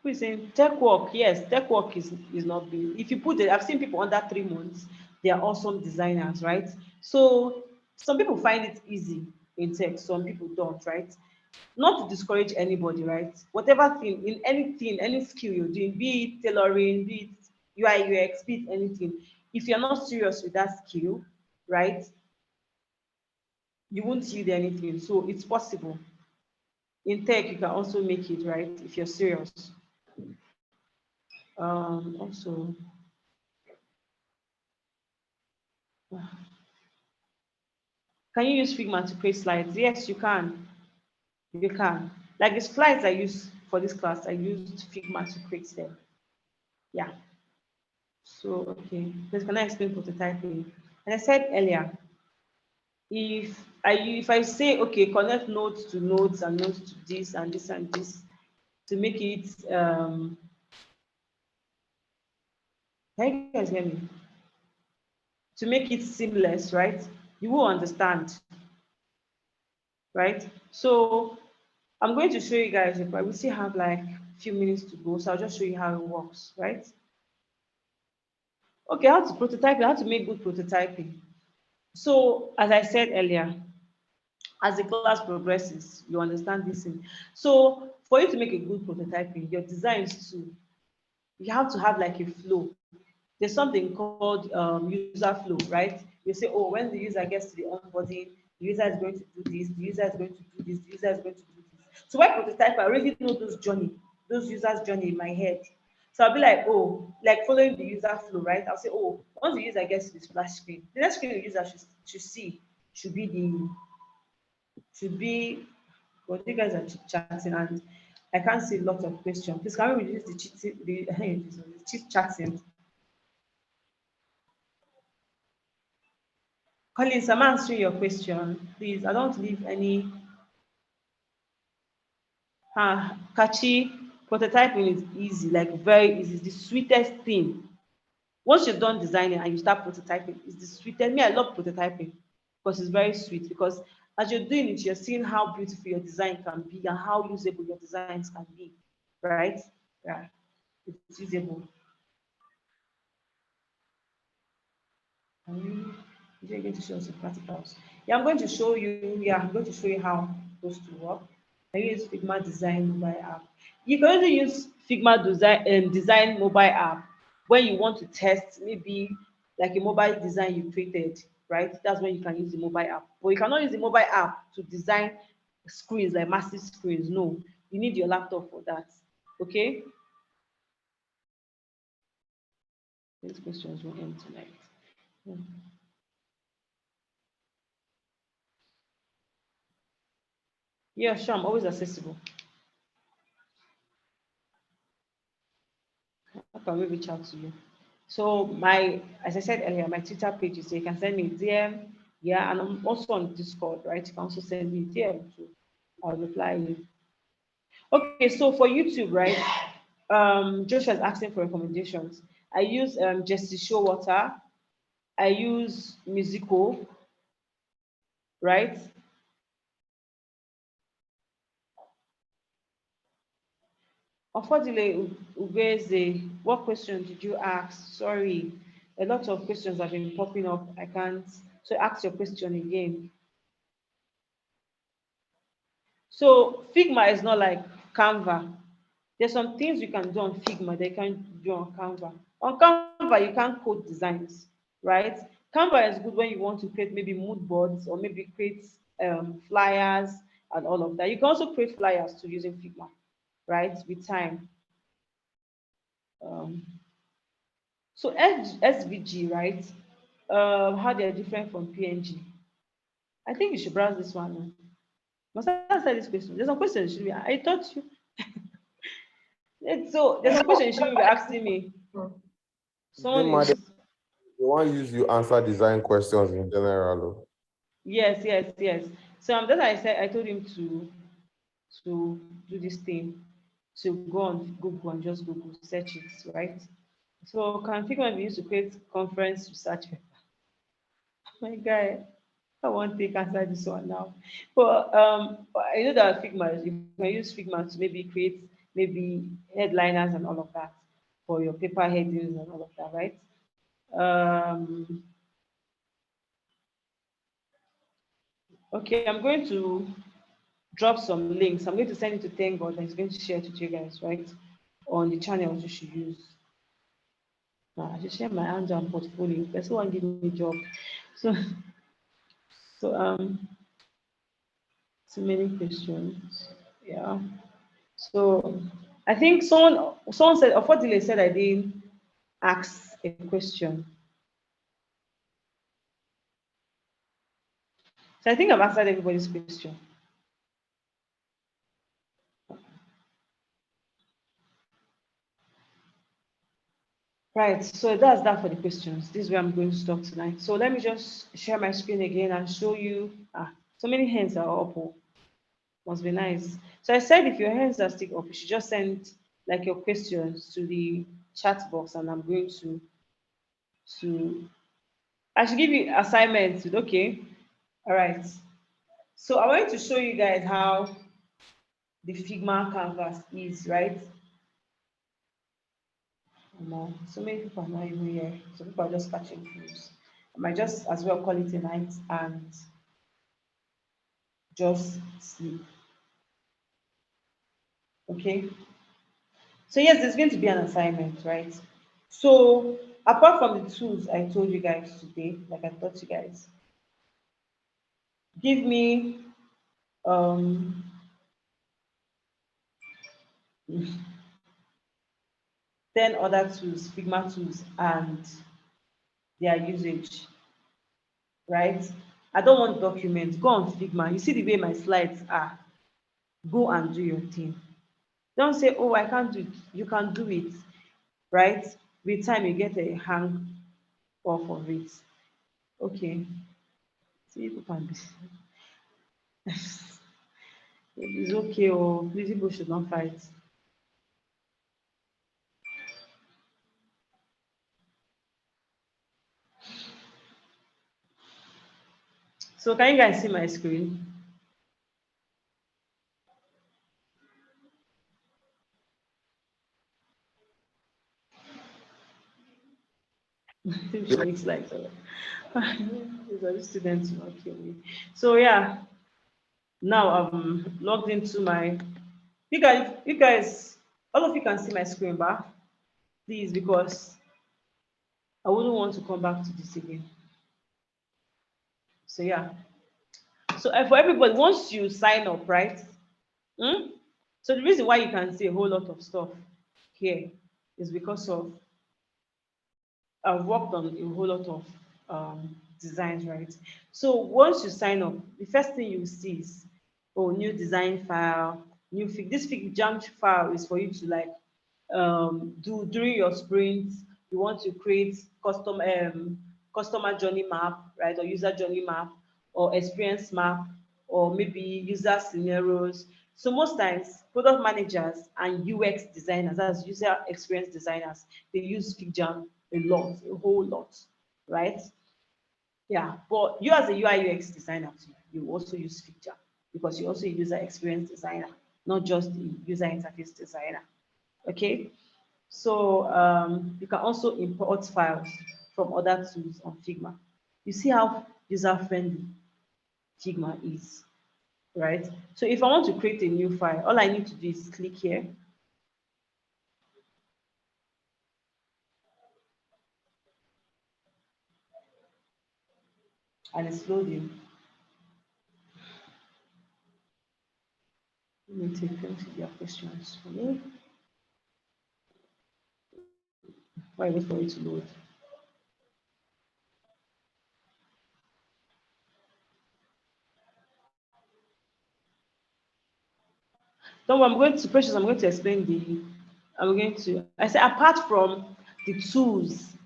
Who is saying tech work? Yes, tech work is not big. If you put it, I've seen people under 3 months, they are awesome designers, right? So some people find it easy in tech, some people don't, right? Not to discourage anybody, right? Whatever thing, in anything, any skill you're doing, be it tailoring, be it UI, UX, be it anything, if you're not serious with that skill, right, you won't yield anything. So it's possible. In tech, you can also make it, right, if you're serious. Also, can you use Figma to create slides? Yes, you can. You can. Like the slides I use for this class, I used Figma to create them. Yeah. So, okay. Please, can I explain prototyping? As I said earlier, if I say, okay, connect nodes to nodes and nodes to this and this and this to make it, can you guys hear me? To make it seamless, right? You will understand, right? So I'm going to show you guys, but we still have like a few minutes to go, so I'll just show you how it works, right? Okay, how to prototype, how to make good prototyping. So as I said earlier, as the class progresses, you understand this thing. So for you to make a good prototyping, your designs too, you have to have like a flow. There's something called user flow, right? You say, oh, when the user gets to the onboarding, the user is going to do this, the user is going to do this, the user is going to do this. So when I prototype, I already know those users' journey in my head. So I'll be like, oh, like following the user flow, right? I'll say, oh, once the user gets to the splash screen, the next screen the user should see should be the should be but you guys are chatting and I can't see lots of questions. Please can we reduce the chit chatting? Collins, I'm answering your question. Please, I don't leave any catchy. Prototyping is easy, like very easy. It's the sweetest thing. Once you're done designing and you start prototyping, it's the sweetest. Me, I love prototyping because it's very sweet. Because as you're doing it, you're seeing how beautiful your design can be and how usable your designs can be, right? Yeah, it's usable. You're going to show us the practicals. Yeah, I'm going to show you. Yeah, I'm going to show you how those to work. I use Figma Design mobile app. You can only use Figma Design mobile app when you want to test maybe like a mobile design you created, right? That's when you can use the mobile app. But you cannot use the mobile app to design screens like massive screens. No, you need your laptop for that. Okay. These questions will end tonight. Hmm. Yeah, sure. I'm always accessible. How can we reach out to you? So as I said earlier, my Twitter page is there. You can send me a DM. Yeah, and I'm also on Discord, right? You can also send me a DM too. I'll reply you. Okay, so for YouTube, right? Joshua's asking for recommendations. I use Jesse Showwater. I use Musical, right? Unfortunately, Ubeze, what question did you ask? Sorry, a lot of questions have been popping up. I can't. So ask your question again. So Figma is not like Canva. There's some things you can do on Figma they can't do on Canva. On Canva, you can't code designs, right? Canva is good when you want to create maybe mood boards or maybe create flyers and all of that. You can also create flyers to using Figma, right? With time. Um, so SVG, right? How they're different from PNG. I think you should browse this one now. Must I answer this question? There's some questions should be. I thought you. So there's some question you shouldn't be asking me. Someone Zima, they is want use you answer design questions in general. Oh. yes. So that's why I said I told him to do this thing, to go on Google and just Google search it, right? So can Figma be used to create conference research paper? My guy, I won't take answer this one now. But I know that Figma, you can use Figma to maybe create maybe headliners and all of that for your paper headings and all of that, right? Um, okay, I'm going to drop some links. I'm going to send it to Thank God and he's going to share it with you guys, right? On the channels you should use. I should share my hands on portfolio. That's one give me a job. So so too many questions. Yeah. So I think someone said unfortunately said I didn't ask a question. So I think I've answered everybody's question. Right, so that's that for the questions. This is where I'm going to stop tonight. So let me just share my screen again and show you. So many hands are up. Oh, must be nice. So I said if your hands are still up, you should just send like your questions to the chat box, and I'm going to I should give you assignments. Okay, all right. So I want to show you guys how the Figma canvas is, right? So many people are not even here. So people are just catching foods. I might just as well call it a night and just sleep. Okay. So yes, there's going to be an assignment, right? So apart from the tools I told you guys today, like I taught you guys, give me um 10 other tools, Figma tools, and their usage, right? I don't want documents. Go on Figma. You see the way my slides are. Go and do your thing. Don't say, oh, I can't do it. You can do it, right? With time, you get a hang off of it. Okay. See, people can be. It's okay, or please, people should not fight. So, can you guys see my screen? She makes like so. These students will not kill me. So yeah, now I'm logged into my. You guys, all of you can see my screen, but please, because I wouldn't want to come back to this again. So yeah. So for everybody, once you sign up, right? Hmm? So the reason why you can see a whole lot of stuff here is because of I've worked on a whole lot of designs, right? So once you sign up, the first thing you see is, oh, new design file, new fig. This fig jam file is for you to like do during your sprints. You want to create customer journey map, right, or user journey map, or experience map, or maybe user scenarios. So most times, product managers and UX designers, as user experience designers, they use FigJam a lot, a whole lot, right? Yeah, but you as a UI UX designer, you also use FigJam because you also a user experience designer, not just a user interface designer. Okay, so you can also import files from other tools on Figma. You see how user friendly Figma is, right? So if I want to create a new file, all I need to do is click here. And it's loading. Let me take them to their questions for me. Why wait for it to load? Don't worry, I'm going to Precious, I'm going to explain I say apart from the tools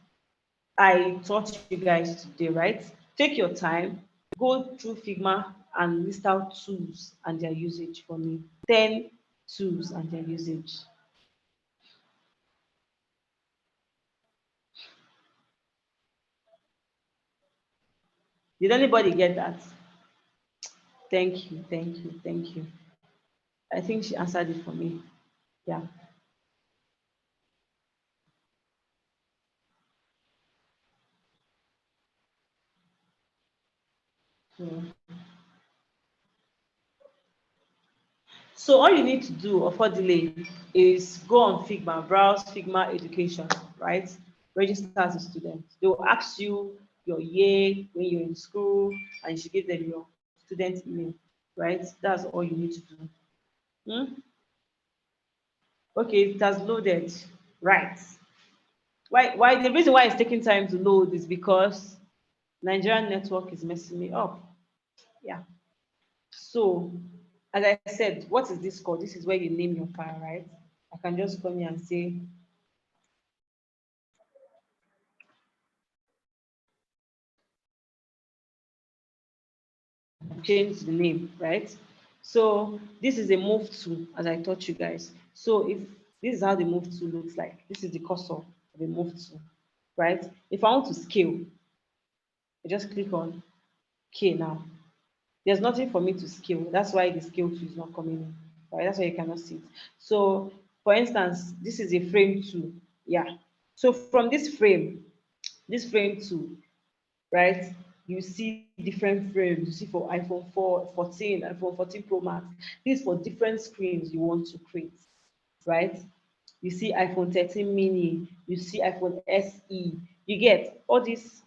I taught you guys today, right? Take your time, go through Figma and list out tools and their usage for me. 10 tools and their usage. Did anybody get that? Thank you, thank you, thank you. I think she answered it for me. Yeah. So all you need to do of what delay is go on Figma, browse Figma education, right? Register as a student. They will ask you your year when you're in school, and you should give them your student email, right? That's all you need to do. Hmm? Okay, it has loaded. Right. Why the reason why it's taking time to load is because Nigerian network is messing me up. Yeah. So, as I said, what is this called? This is where you name your file, right? I can just come here and say change the name, right? So this is a move tool, as I taught you guys. So if this is how the move tool looks like, this is the cursor of the move tool, right? If I want to scale, I just click on K now. There's nothing for me to scale. That's why the scale tool is not coming in, right? That's why you cannot see it. So for instance, this is a frame tool. Yeah. So from this frame tool, right? You see different frames. You see for iPhone 4, 14, iPhone 14 Pro Max. This is for different screens you want to create, right? You see iPhone 13 mini, you see iPhone SE. You get all this.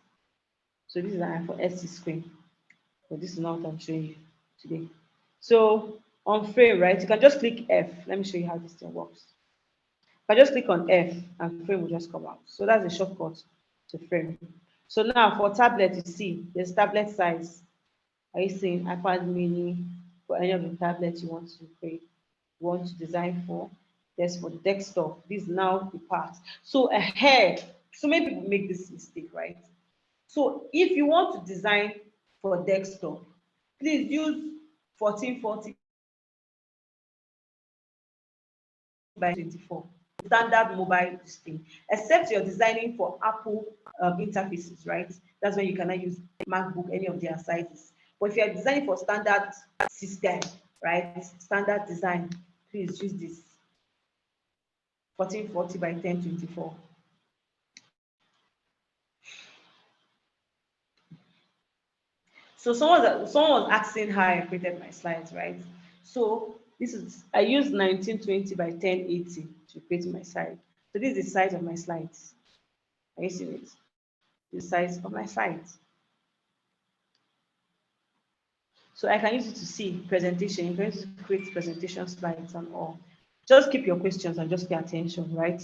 So this is an iPhone SE screen, but this is not what I'm showing you today. So on frame, right? You can just click F. Let me show you how this thing works. If I just click on F and frame will just come out. So that's a shortcut to frame. So now for tablet, you see there's tablet size. Are you seeing iPad mini for any of the tablets you want to create, you want to design for? There's for desktop. This is now the part. So ahead, so many people make this mistake, right? So if you want to design for desktop, please use 1440 by 24 standard mobile display, except you're designing for Apple interfaces, right? That's when you cannot use MacBook, any of their sizes. But if you're designing for standard system, right, standard design, please use this 1440 by 1024. So someone was asking how I created my slides, right? So this is I used 1920 by 1080 to create my slide. So this is the size of my slides. Are you seeing it? The size of my slides. So I can use it to see presentation. You can use it to create presentation slides and all. Just keep your questions and just pay attention, right?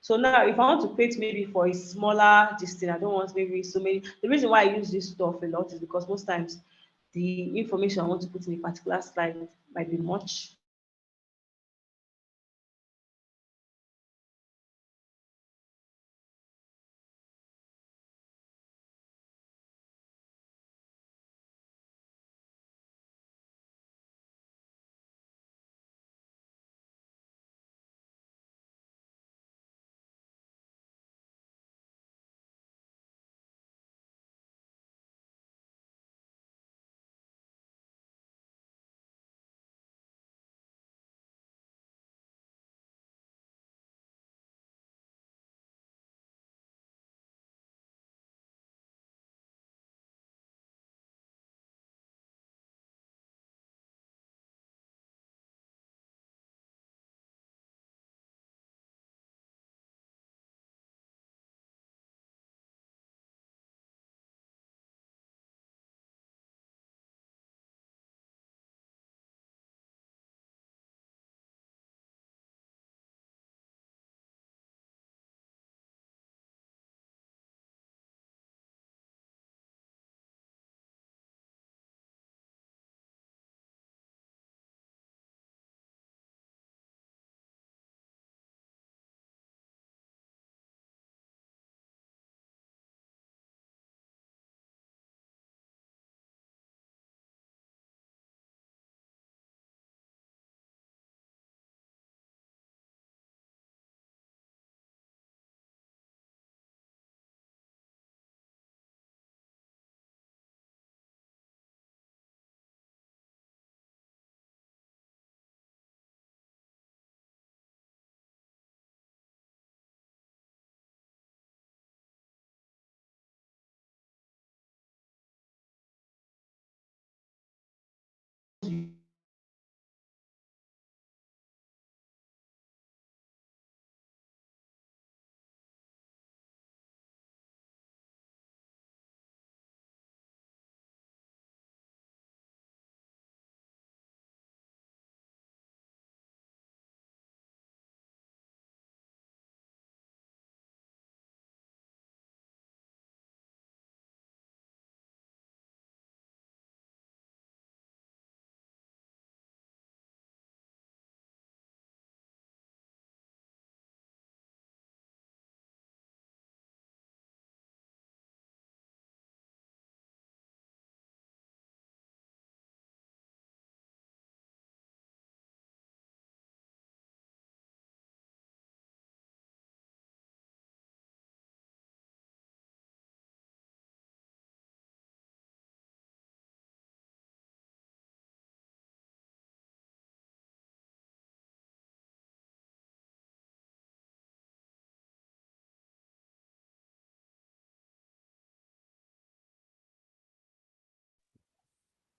So now if I want to create maybe for a smaller distance, I don't want maybe so many. The reason why I use this stuff a lot is because most times the information I want to put in a particular slide might be much.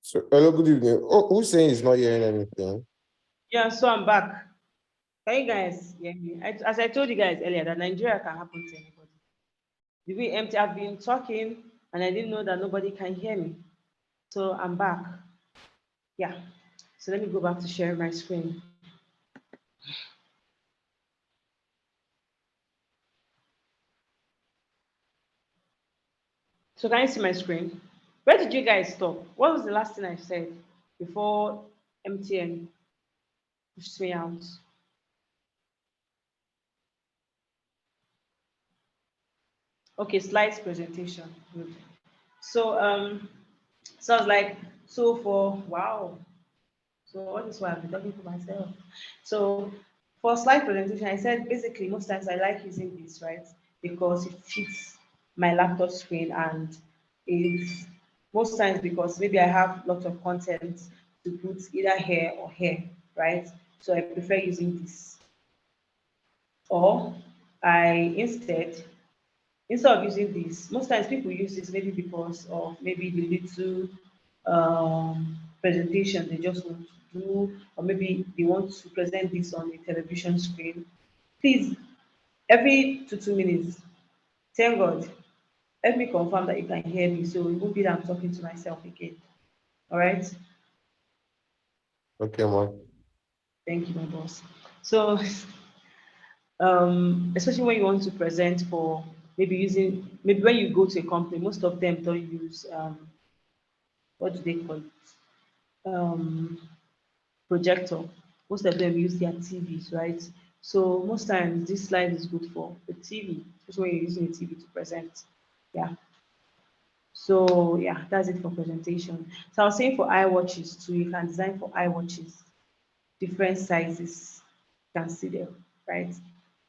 So, hello, good evening. Oh, who's saying he's not hearing anything? Yeah, so I'm back. Can you guys hear me? As I told you guys earlier, that Nigeria can happen to anybody. The way empty, I've been talking and I didn't know that nobody can hear me. So I'm back. Yeah. So let me go back to sharing my screen. So can you see my screen? Where did you guys stop? What was the last thing I said before MTN pushed me out? Okay, slides presentation. Good. So so I was like, so for wow. So all this while I've been talking for myself. So for slide presentation, I said basically most times I like using this, right? Because it fits my laptop screen and it's most times because maybe I have lots of content to put either here or here, right? So I prefer using this. Or I instead of using this, most times people use this maybe because of maybe the little presentation they just want to do, or maybe they want to present this on a television screen. Please, every 2 minutes, thank God, let me confirm that you can hear me so it won't be that I'm talking to myself again. All right. Okay, man. Thank you, my boss. So especially when you want to present for maybe using maybe when you go to a company, most of them don't use what do they call it? Projector. Most of them use their TVs, right? So most times this slide is good for the TV, especially when you're using a TV to present. Yeah. So yeah, that's it for presentation. So I was saying for iWatches too, you can design for iWatches, different sizes. You can see them, right?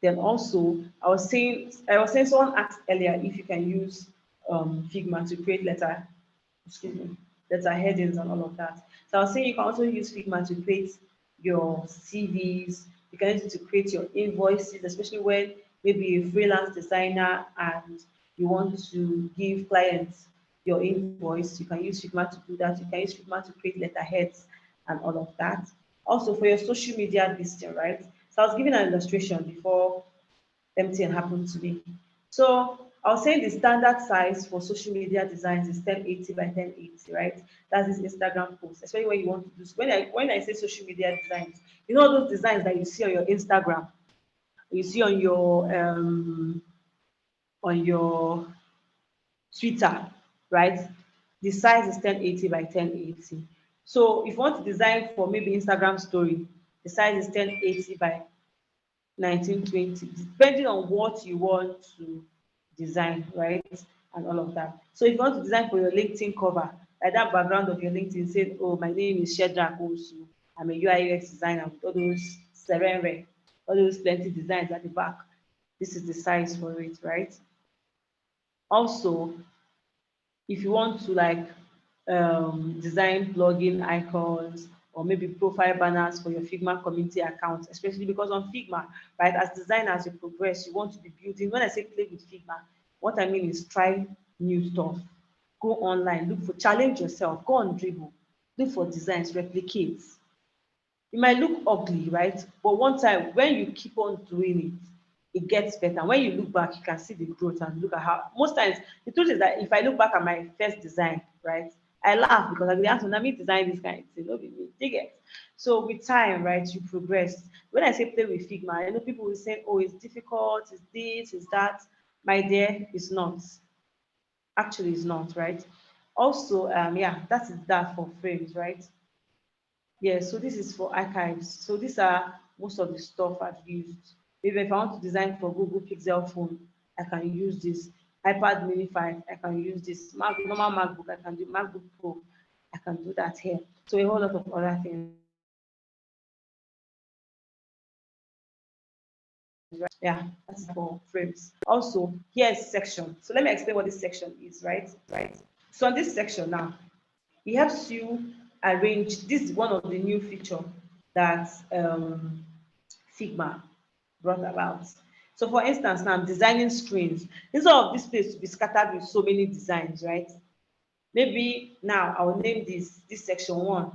Then also, I was saying someone asked earlier if you can use Figma to create excuse me, letter headings and all of that. So I was saying you can also use Figma to create your CVs. You can use it to create your invoices, especially when maybe a freelance designer and you want to give clients your invoice. You can use Figma to do that. You can use Figma to create letterheads and all of that. Also for your social media listing, right? So I was giving an illustration before MTN happened to me. So I was saying the standard size for social media designs is 1080 by 1080, right? That's this Instagram post, especially when you want to do when I say social media designs, you know those designs that you see on your Instagram, you see on your Twitter, right? The size is 1080 by 1080. So if you want to design for maybe Instagram story, the size is 1080 by 1920, depending on what you want to design, right? And all of that. So if you want to design for your LinkedIn cover, like that background of your LinkedIn said, oh, my name is Shedrack Osu. I'm a UI UX designer with all those serene, all those plenty designs at the back. This is the size for it, right? Also, if you want to like design plugin icons or maybe profile banners for your Figma community account, especially because on Figma, right, as designers you progress, you want to be building. When I say play with Figma, what I mean is try new stuff, go online, look for challenge yourself, go on dribble, look for designs, replicate. It might look ugly, right? But one time when you keep on doing it gets better. When you look back, you can see the growth and look at how most times the truth is that if I look back at my first design, right, I laugh because I be asked, let me design this kind of thing. No be me, dig it. So with time, right, you progress. When I say play with Figma, I know people will say, oh, it's difficult, it's this, it's that. My dear, it's not. Actually, it's not, right? Also, yeah, that is that for frames, right? Yeah, so this is for archives. So these are most of the stuff I've used. Maybe if I want to design for Google Pixel phone, I can use this. iPad mini 5, I can use this. Normal MacBook, I can do MacBook Pro, I can do that here. So a whole lot of other things. Right? Yeah, that's for frames. Also, here's section. So let me explain what this section is, right? Right. So on this section now, it helps you arrange. This is one of the new feature that Figma brought about. So for instance, now I'm designing screens. Instead of this place to be scattered with so many designs, right? Maybe now I'll name this section 1,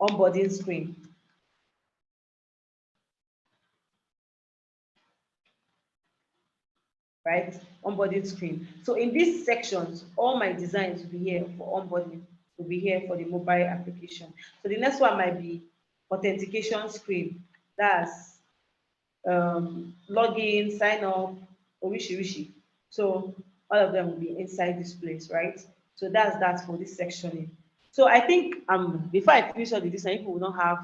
onboarding screen. Right? Onboarding screen. So in these sections, all my designs will be here for onboarding, will be here for the mobile application. So the next one might be authentication screen. That's login, sign up, orishiorishi. So all of them will be inside this place, right? So that's that for this sectioning. So I think before I finish all the design, people will not have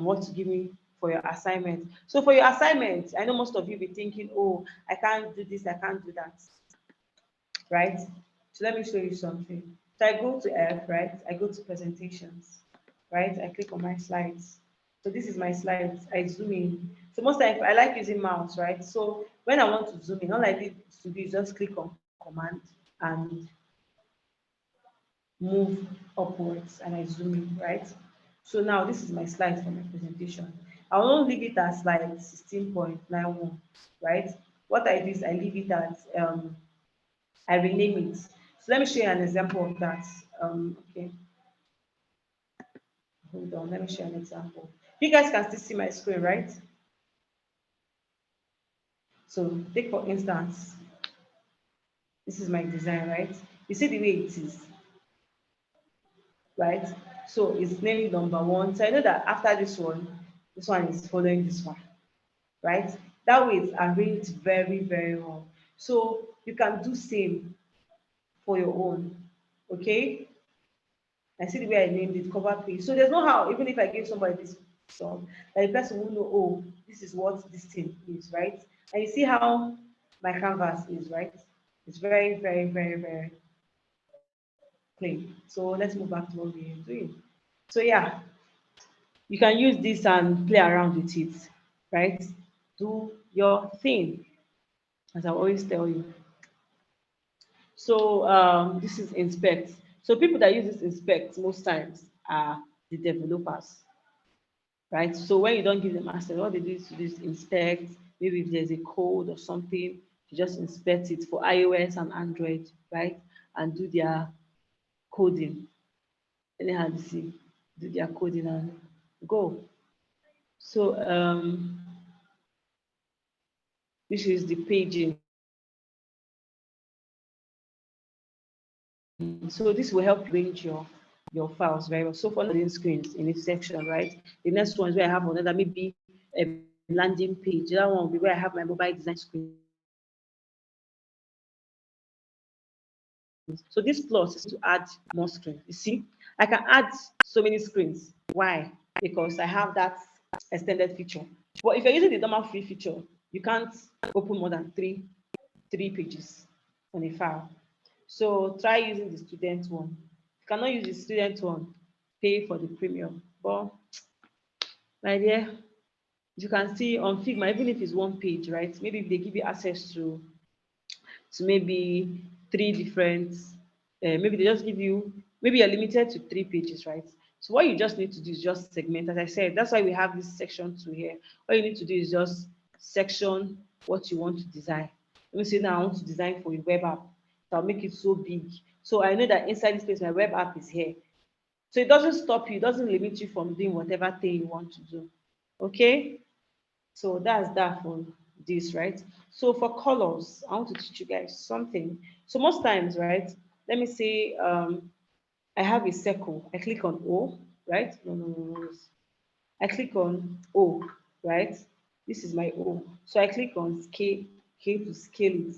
what to give me for your assignment. So for your assignment, I know most of you be thinking, oh, I can't do this, I can't do that, right? So let me show you something. So I go to F, right? I go to presentations, right? I click on my slides. So this is my slides. I zoom in. So most times I like using mouse, right? So when I want to zoom in, all I need to do is just click on command and move upwards and I zoom in, right? So now this is my slide for my presentation. I will not leave it at slide 16.91, right? What I do is I leave it at, I rename it. So let me show you an example of that. Okay, hold on, let me show you an example. You guys can still see my screen, right? So take for instance, this is my design, right? You see the way it is, right? So it's named number 1. So I know that after this one is following this one, right? That way it's arranged very, very well. So you can do same for your own, okay? I see the way I named it, cover page. So there's no how, even if I give somebody this song, that the person will know, oh, this is what this thing is, right? And you see how my canvas is, right? It's very, very, very, very clean. So let's move back to what we're doing. So yeah, you can use this and play around with it, right? Do your thing, as I always tell you. So this is inspect. So people that use this inspect most times are the developers, right? So when you don't give them access, what they do is to just inspect. Maybe if there's a code or something, you just inspect it for iOS and Android, right? And do their coding. Anyhow, you see, do their coding and go. So this is the paging. So this will help arrange your files very well. So for landing screens in this section, right? The next one is where I have another maybe a landing page. That one will be where I have my mobile design screen. So this plus is to add more screens. You see, I can add so many screens. Why? Because I have that extended feature. But if you're using the normal free feature, you can't open more than three pages on a file. So try using the student one. If you cannot use the student one, pay for the premium. But my dear, you can see on Figma, even if it's one page, right? Maybe if they give you access to maybe 3 different, maybe they just give you, maybe you're limited to 3 pages, right? So what you just need to do is just segment. As I said, that's why we have this section 2 here. All you need to do is just section what you want to design. Let me say now I want to design for a web app. So I'll make it so big. So I know that inside this place, my web app is here. So it doesn't stop you, it doesn't limit you from doing whatever thing you want to do. Okay? So that's that for this, right? So for colors, I want to teach you guys something. So most times, right? Let me say I have a circle. I click on O, right? No. I click on O, right? This is my O. So I click on K to scale it.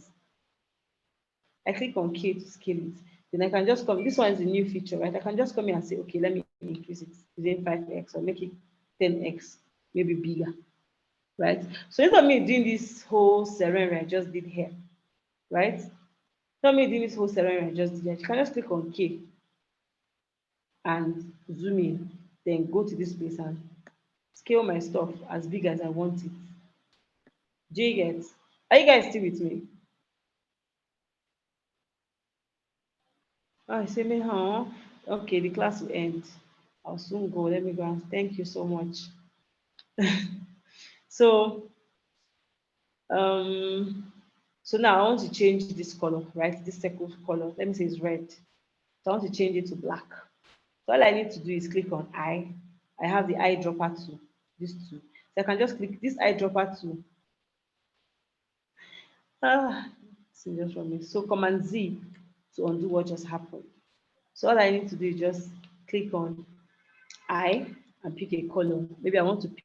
I click on K to scale it. Then I can just come. This one is a new feature, right? I can just come here and say, okay, let me increase it within 5x or make it 10x, maybe bigger, right? So instead of me doing this whole ceremony I just did here, right? Instead of me doing this whole ceremony I just did here, you can just click on K and zoom in, then go to this place and scale my stuff as big as I want it. Do you get? Are you guys still with me? Oh, I say me, huh? Okay, the class will end. I'll soon go. Let me go and thank you so much. So um so now I want to change this color, right? This circle color. Let me say it's red. So I want to change it to black. So all I need to do is click on eye. I have the eyedropper tool, this tool. So I can just click this eyedropper tool. Just from me. So Command Z to undo what just happened. So all I need to do is just click on eye and pick a color. Maybe I want to pick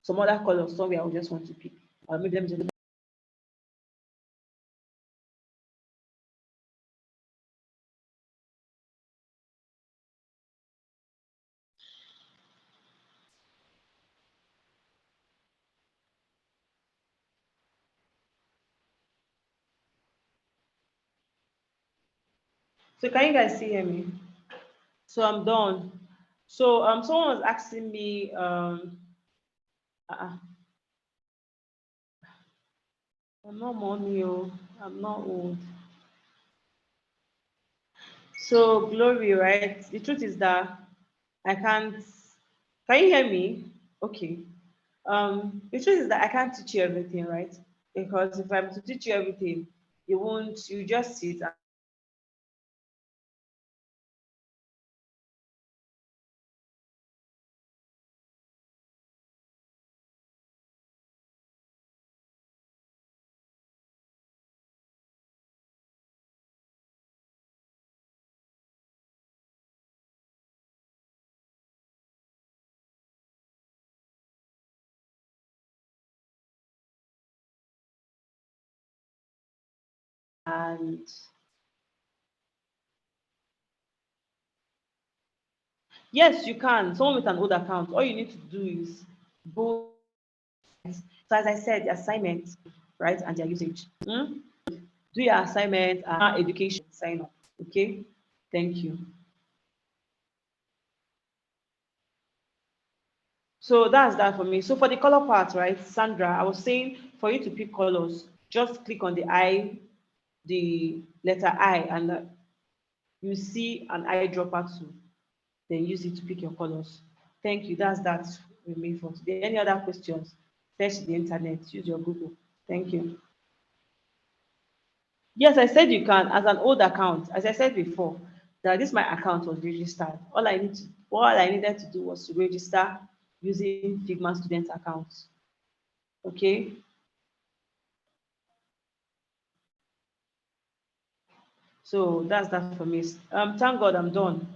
some other color somewhere I would just want to pick. Or maybe let me just so can you guys see hear me? So I'm done. So someone was asking me uh, I'm not money, oh, I'm not old. So glory, right? The truth is that I can't. Can you hear me? Okay. The truth is that I can't teach you everything, right? Because if I'm to teach you everything, you won't. You just sit and yes, you can. Someone with an old account, all you need to do is both. So as I said, the assignment, right, and their usage. Do your assignment and education sign up. Okay. Thank you. So that's that for me. So for the color part, right, Sandra, I was saying for you to pick colors, just click on the I, the letter I, and you see an eyedropper tool. Then use it to pick your colors. Thank you. That's that with me for today. Any other questions? Search the internet. Use your Google. Thank you. Yes, I said you can as an old account. As I said before, that this my account was registered. All I needed to do was to register using Figma student accounts. Okay. So that's that for me. Thank God I'm done.